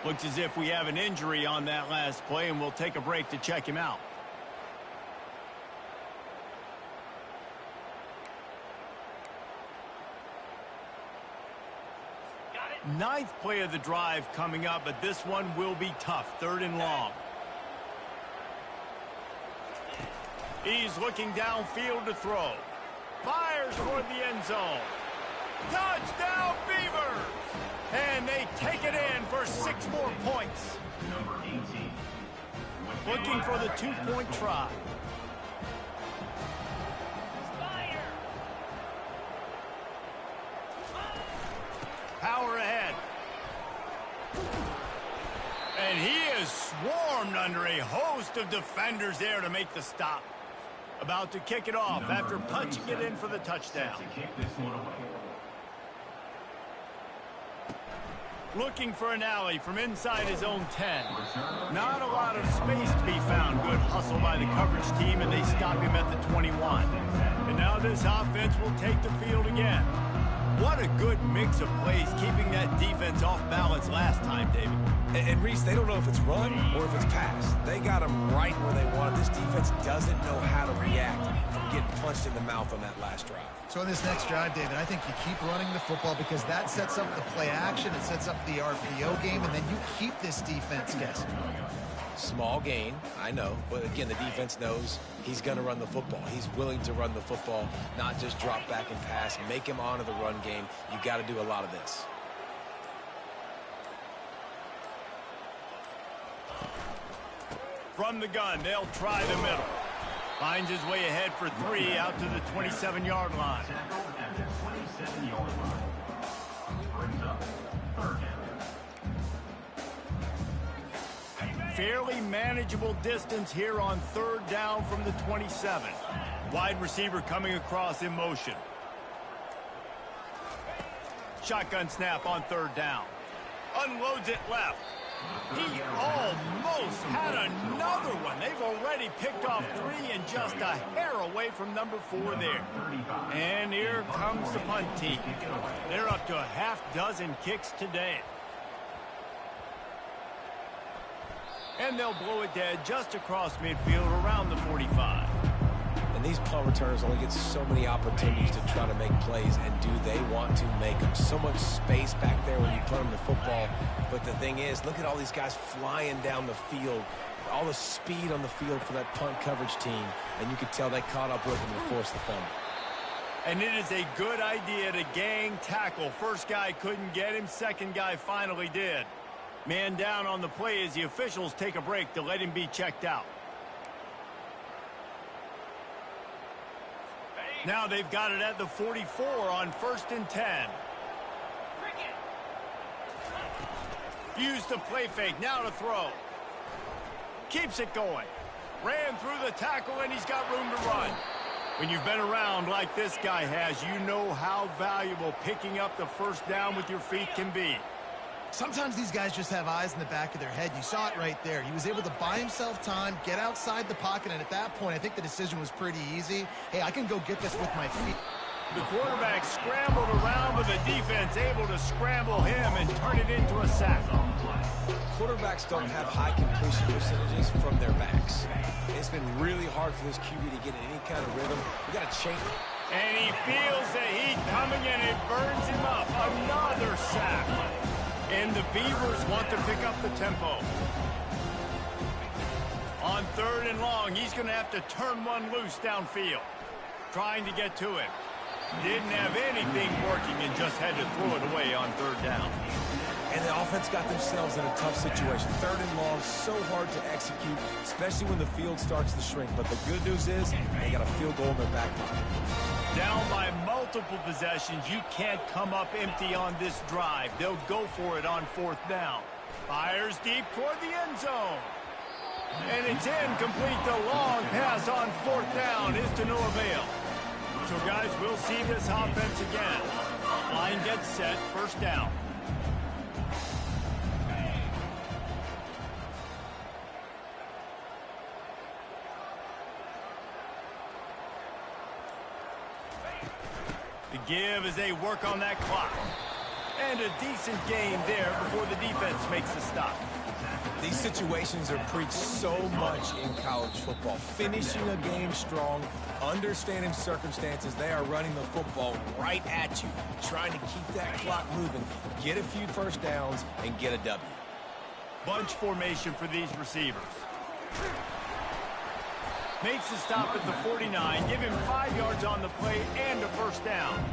Looks as if we have an injury on that last play, and we'll take a break to check him out. Ninth play of the drive coming up, but this one will be tough. 3rd and long. He's looking downfield to throw. Fires toward the end zone. Touchdown, Beavers! And they take it in for 6 more points. Number 18. Looking for the 2-point try. Power ahead. And he is swarmed under a host of defenders there to make the stop. About to kick it off after punching it in for the touchdown. To kick this one away. Looking for an alley from inside his own 10. Not a lot of space to be found. Good hustle by the coverage team, and they stop him at the 21. And now this offense will take the field again. What a good mix of plays, keeping that defense off balance last time, David. And Reese, they don't know if it's run or if it's pass. They got them right where they want it. This defense doesn't know how to react from getting punched in the mouth on that last drive. So in this next drive, David, I think you keep running the football because that sets up the play action, it sets up the RPO game, and then you keep this defense guessing. Small gain, I know, but again, the defense knows he's going to run the football. He's willing to run the football, not just drop back and pass, make him honor the run game. You got to do a lot of this. From the gun, they'll try the middle. Finds his way ahead for 3 out to the 27-yard line. Tackle at the 27-yard line. Brings up 3rd down. Fairly manageable distance here on 3rd down from the 27. Wide receiver coming across in motion. Shotgun snap on 3rd down. Unloads it left. He almost had another one. They've already picked off 3 and just a hair away from number 4 there. And here comes the punt team. They're up to a half-dozen kicks today. And they'll blow it dead just across midfield around the 45. And these punt returners only get so many opportunities to try to make plays, and do they want to make them? So much space back there when you put them the football. But the thing is, look at all these guys flying down the field, all the speed on the field for that punt coverage team, and you could tell they caught up with them and forced the fumble. And it is a good idea to gang tackle. First guy couldn't get him, second guy finally did. Man down on the play as the officials take a break to let him be checked out. Now they've got it at the 44 on 1st and 10. Use the play fake, now to throw. Keeps it going. Ran through the tackle and he's got room to run. When you've been around like this guy has, you know how valuable picking up the first down with your feet can be. Sometimes these guys just have eyes in the back of their head. You saw it right there. He was able to buy himself time, get outside the pocket, and at that point, I think the decision was pretty easy. Hey, I can go get this with my feet. The quarterback scrambled around, but the defense able to scramble him and turn it into a sack. Quarterbacks don't have high completion percentages from their backs. It's been really hard for this QB to get in any kind of rhythm. We got to change it. And he feels the heat coming and it burns him up. Another sack. And the Beavers want to pick up the tempo. On 3rd and long, he's going to have to turn one loose downfield. Trying to get to him. Didn't have anything working and just had to throw it away on 3rd down. And the offense got themselves in a tough situation. 3rd and long, so hard to execute, especially when the field starts to shrink. But the good news is they got a field goal in their back pocket. Down by multiple possessions, you can't come up empty on this drive. They'll go for it on 4th down. Fires deep toward the end zone. And it's incomplete. The long pass on 4th down is to no avail. So, guys, we'll see this offense again. Line gets set, 1st down. The give as they work on that clock. And a decent gain there before the defense makes the stop. These situations are preached so much in college football. Finishing a game strong, understanding circumstances. They are running the football right at you, trying to keep that clock moving, get a few 1st downs, and get a W. Bunch formation for these receivers. Makes the stop at the 49. Give him 5 yards on the play and a 1st down.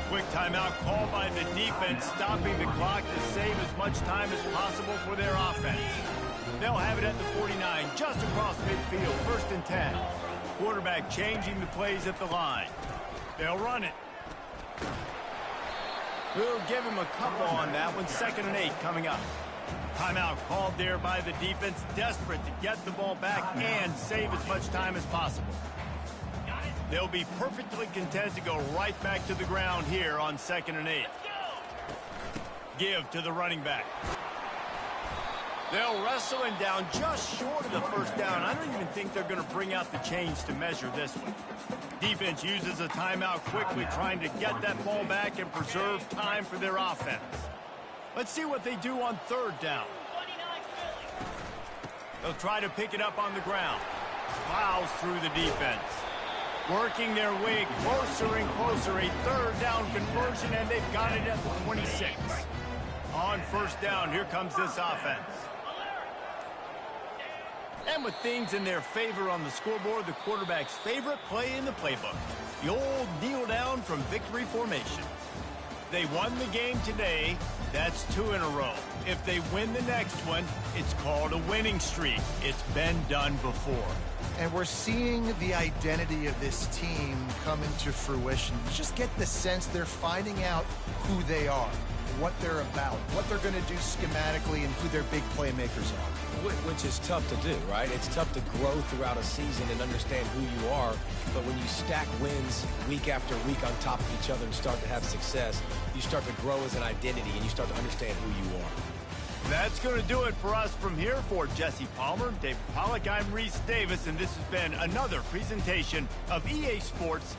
Quick timeout called by the defense, stopping the clock to save as much time as possible for their offense. They'll have it at the 49, just across midfield, 1st and 10. Quarterback changing the plays at the line. They'll run it. We'll give him a couple on that one. 2nd and 8 coming up. Timeout called there by the defense, desperate to get the ball back and save as much time as possible. They'll be perfectly content to go right back to the ground here on 2nd and 8. Give to the running back. They'll wrestle him down just short of the 1st down. I don't even think they're going to bring out the chains to measure this one. Defense uses a timeout quickly, trying to get that ball back and preserve time for their offense. Let's see what they do on 3rd down. They'll try to pick it up on the ground. Plows through the defense. Working their way closer and closer. A 3rd down conversion, and they've got it at the 26. On 1st down, here comes this offense. And with things in their favor on the scoreboard, the quarterback's favorite play in the playbook. The old kneel down from victory formation. They won the game today. That's 2 in a row. If they win the next one, it's called a winning streak. It's been done before. And we're seeing the identity of this team come into fruition. You just get the sense they're finding out who they are, what they're about, what they're going to do schematically, and who their big playmakers are. Which is tough to do, right? It's tough to grow throughout a season and understand who you are. But when you stack wins week after week on top of each other and start to have success, you start to grow as an identity and you start to understand who you are. That's going to do it for us from here. For Jesse Palmer, David Pollack, I'm Reese Davis, and this has been another presentation of EA Sports.